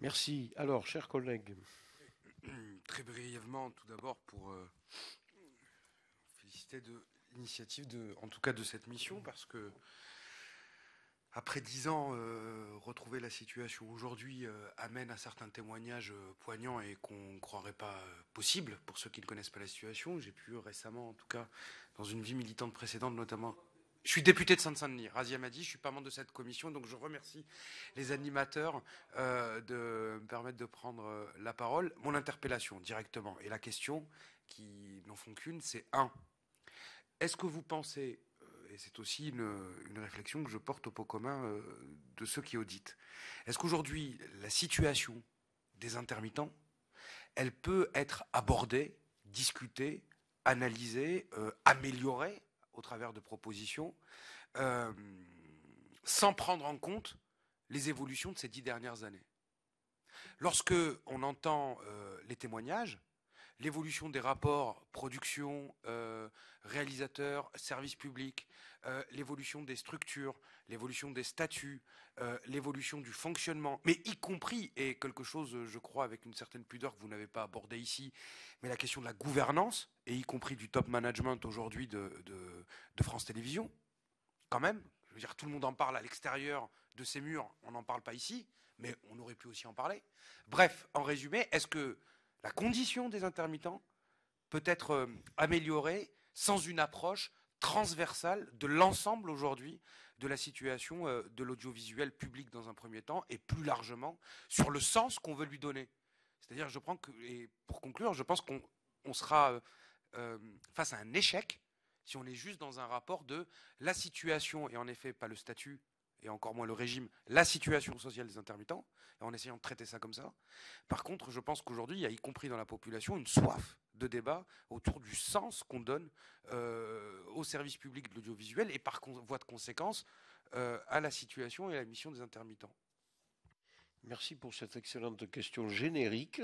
Merci. Alors, chers collègues. Très brièvement, tout d'abord, pour féliciter de l'initiative, en tout cas de cette mission, parce que après 10 ans, retrouver la situation aujourd'hui amène à certains témoignages poignants et qu'on ne croirait pas possible pour ceux qui ne connaissent pas la situation. J'ai pu récemment, en tout cas, dans une vie militante précédente, notamment... Je suis député de Seine-Saint-Denis, Razia m'a dit, je ne suis pas membre de cette commission, donc je remercie les animateurs de me permettre de prendre la parole. Mon interpellation, directement, et la question, qui n'en font qu'une, c'est 1. Est-ce que vous pensez... et c'est aussi une réflexion que je porte au pot commun de ceux qui auditent. Est-ce qu'aujourd'hui, la situation des intermittents, elle peut être abordée, discutée, analysée, améliorée au travers de propositions, sans prendre en compte les évolutions de ces 10 dernières années? Lorsque on entend les témoignages, l'évolution des rapports production, réalisateurs, services publics, l'évolution des structures, l'évolution des statuts, l'évolution du fonctionnement, mais y compris, et quelque chose, je crois, avec une certaine pudeur que vous n'avez pas abordé ici, mais la question de la gouvernance, et y compris du top management aujourd'hui de France Télévisions, quand même, je veux dire, tout le monde en parle à l'extérieur de ces murs, on n'en parle pas ici, mais on aurait pu aussi en parler. Bref, en résumé, est-ce que la condition des intermittents peut être améliorée sans une approche transversale de l'ensemble aujourd'hui de la situation de l'audiovisuel public dans un premier temps et plus largement sur le sens qu'on veut lui donner? C'est-à-dire, et pour conclure, je pense qu'on sera face à un échec si on est juste dans un rapport de la situation, et en effet pas le statut, et encore moins le régime, la situation sociale des intermittents, en essayant de traiter ça comme ça. Par contre, je pense qu'aujourd'hui, il y a, y compris dans la population, une soif de débat autour du sens qu'on donne au service public de l'audiovisuel, et par voie de conséquence, à la situation et à la mission des intermittents? Merci pour cette excellente question générique.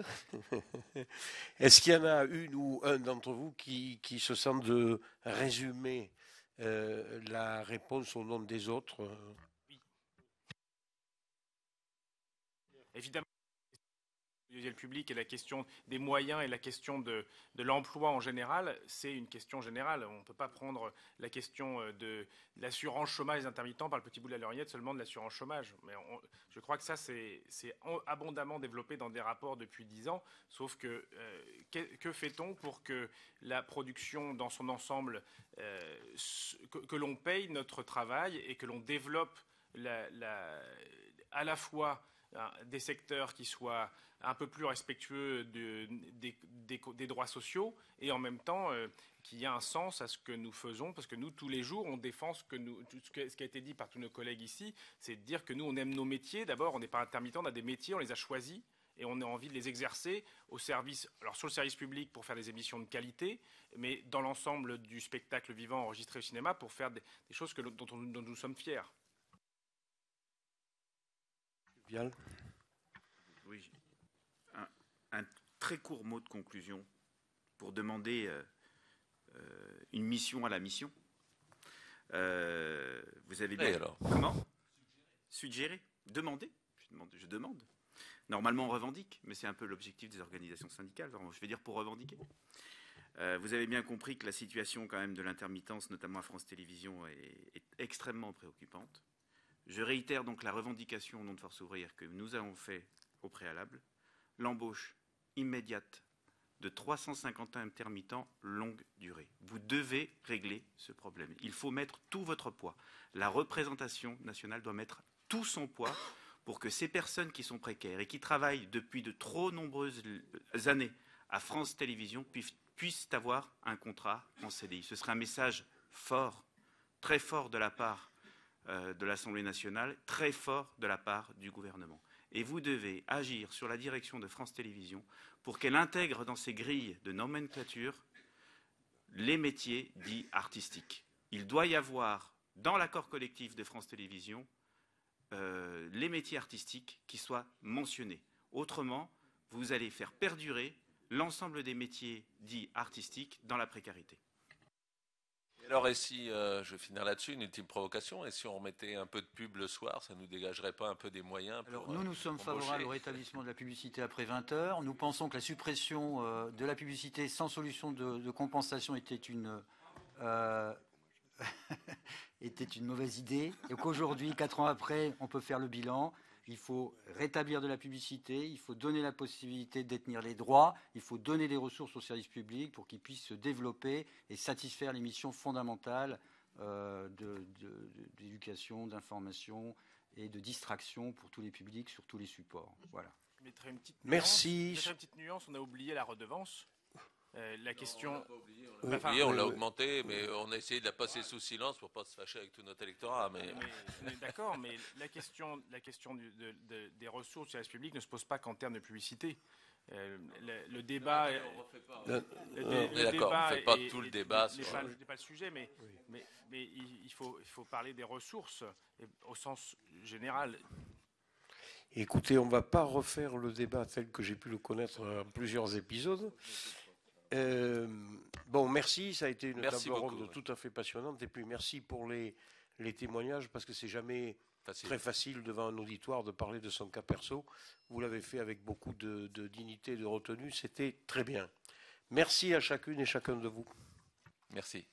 Est-ce qu'il y en a une ou un d'entre vous qui se sent de résumer la réponse au nom des autres? Oui. Évidemment, le public et la question des moyens et la question de l'emploi en général, c'est une question générale. On ne peut pas prendre la question de l'assurance chômage des intermittents par le petit bout de la lorgnette seulement de l'assurance chômage. Mais je crois que ça, c'est abondamment développé dans des rapports depuis 10 ans. Sauf que fait-on pour que la production dans son ensemble, que l'on paye notre travail et que l'on développe à la fois des secteurs qui soient un peu plus respectueux des droits sociaux et en même temps qu'il y a un sens à ce que nous faisons, parce que nous, tous les jours, on défend ce qui a été dit par tous nos collègues ici, c'est de dire que nous, on aime nos métiers. D'abord, on n'est pas intermittent, on a des métiers, on les a choisis et on a envie de les exercer au service, alors sur le service public pour faire des émissions de qualité, mais dans l'ensemble du spectacle vivant enregistré au cinéma pour faire des choses dont nous sommes fiers. Vial. Oui, un très court mot de conclusion pour demander une mission à la mission. Vous avez bien... alors. Comment? Suggérer? Demander? Je demande. Normalement, on revendique, mais c'est un peu l'objectif des organisations syndicales. Je vais dire pour revendiquer. Vous avez bien compris que la situation quand même de l'intermittence, notamment à France Télévisions, est extrêmement préoccupante. Je réitère donc la revendication au nom de Force ouvrière que nous avons fait au préalable, l'embauche immédiate de 350 intermittents longue durée. Vous devez régler ce problème. Il faut mettre tout votre poids. La représentation nationale doit mettre tout son poids pour que ces personnes qui sont précaires et qui travaillent depuis de trop nombreuses années à France Télévisions puissent avoir un contrat en CDI. Ce serait un message fort, très fort de la part de l'Assemblée nationale, très fort de la part du gouvernement. Et vous devez agir sur la direction de France Télévisions pour qu'elle intègre dans ses grilles de nomenclature les métiers dits artistiques. Il doit y avoir, dans l'accord collectif de France Télévisions, les métiers artistiques qui soient mentionnés. Autrement, vous allez faire perdurer l'ensemble des métiers dits artistiques dans la précarité. Alors, et si, je vais finir là-dessus, une ultime provocation, et si on remettait un peu de pub le soir, ça ne nous dégagerait pas un peu des moyens pour, Alors, nous sommes favorables au rétablissement de la publicité après 20 heures. Nous pensons que la suppression de la publicité sans solution de compensation était une mauvaise idée. Et qu'aujourd'hui, 4 ans après, on peut faire le bilan. Il faut rétablir de la publicité, il faut donner la possibilité de détenir les droits, il faut donner des ressources au service public pour qu'ils puissent se développer et satisfaire les missions fondamentales d'éducation, d'information et de distraction pour tous les publics sur tous les supports. Voilà. Merci. Une petite nuance, on a oublié la redevance. La question. On l'a augmenté, mais on a essayé de la passer sous silence pour ne pas se fâcher avec tout notre électorat. Mais... D'accord, mais la question des ressources du service public ne se pose pas qu'en termes de publicité. Le débat. On est d'accord, on ne fait pas tout le débat. Ce n'est pas le sujet, mais il faut parler des ressources au sens général. Écoutez, on ne va pas refaire le débat tel que j'ai pu le connaître en plusieurs épisodes. Bon, merci, ça a été une table ronde tout à fait passionnante. Et puis merci pour les témoignages, parce que c'est jamais très facile devant un auditoire de parler de son cas perso. Vous l'avez fait avec beaucoup de dignité et de retenue, c'était très bien. Merci à chacune et chacun de vous. Merci.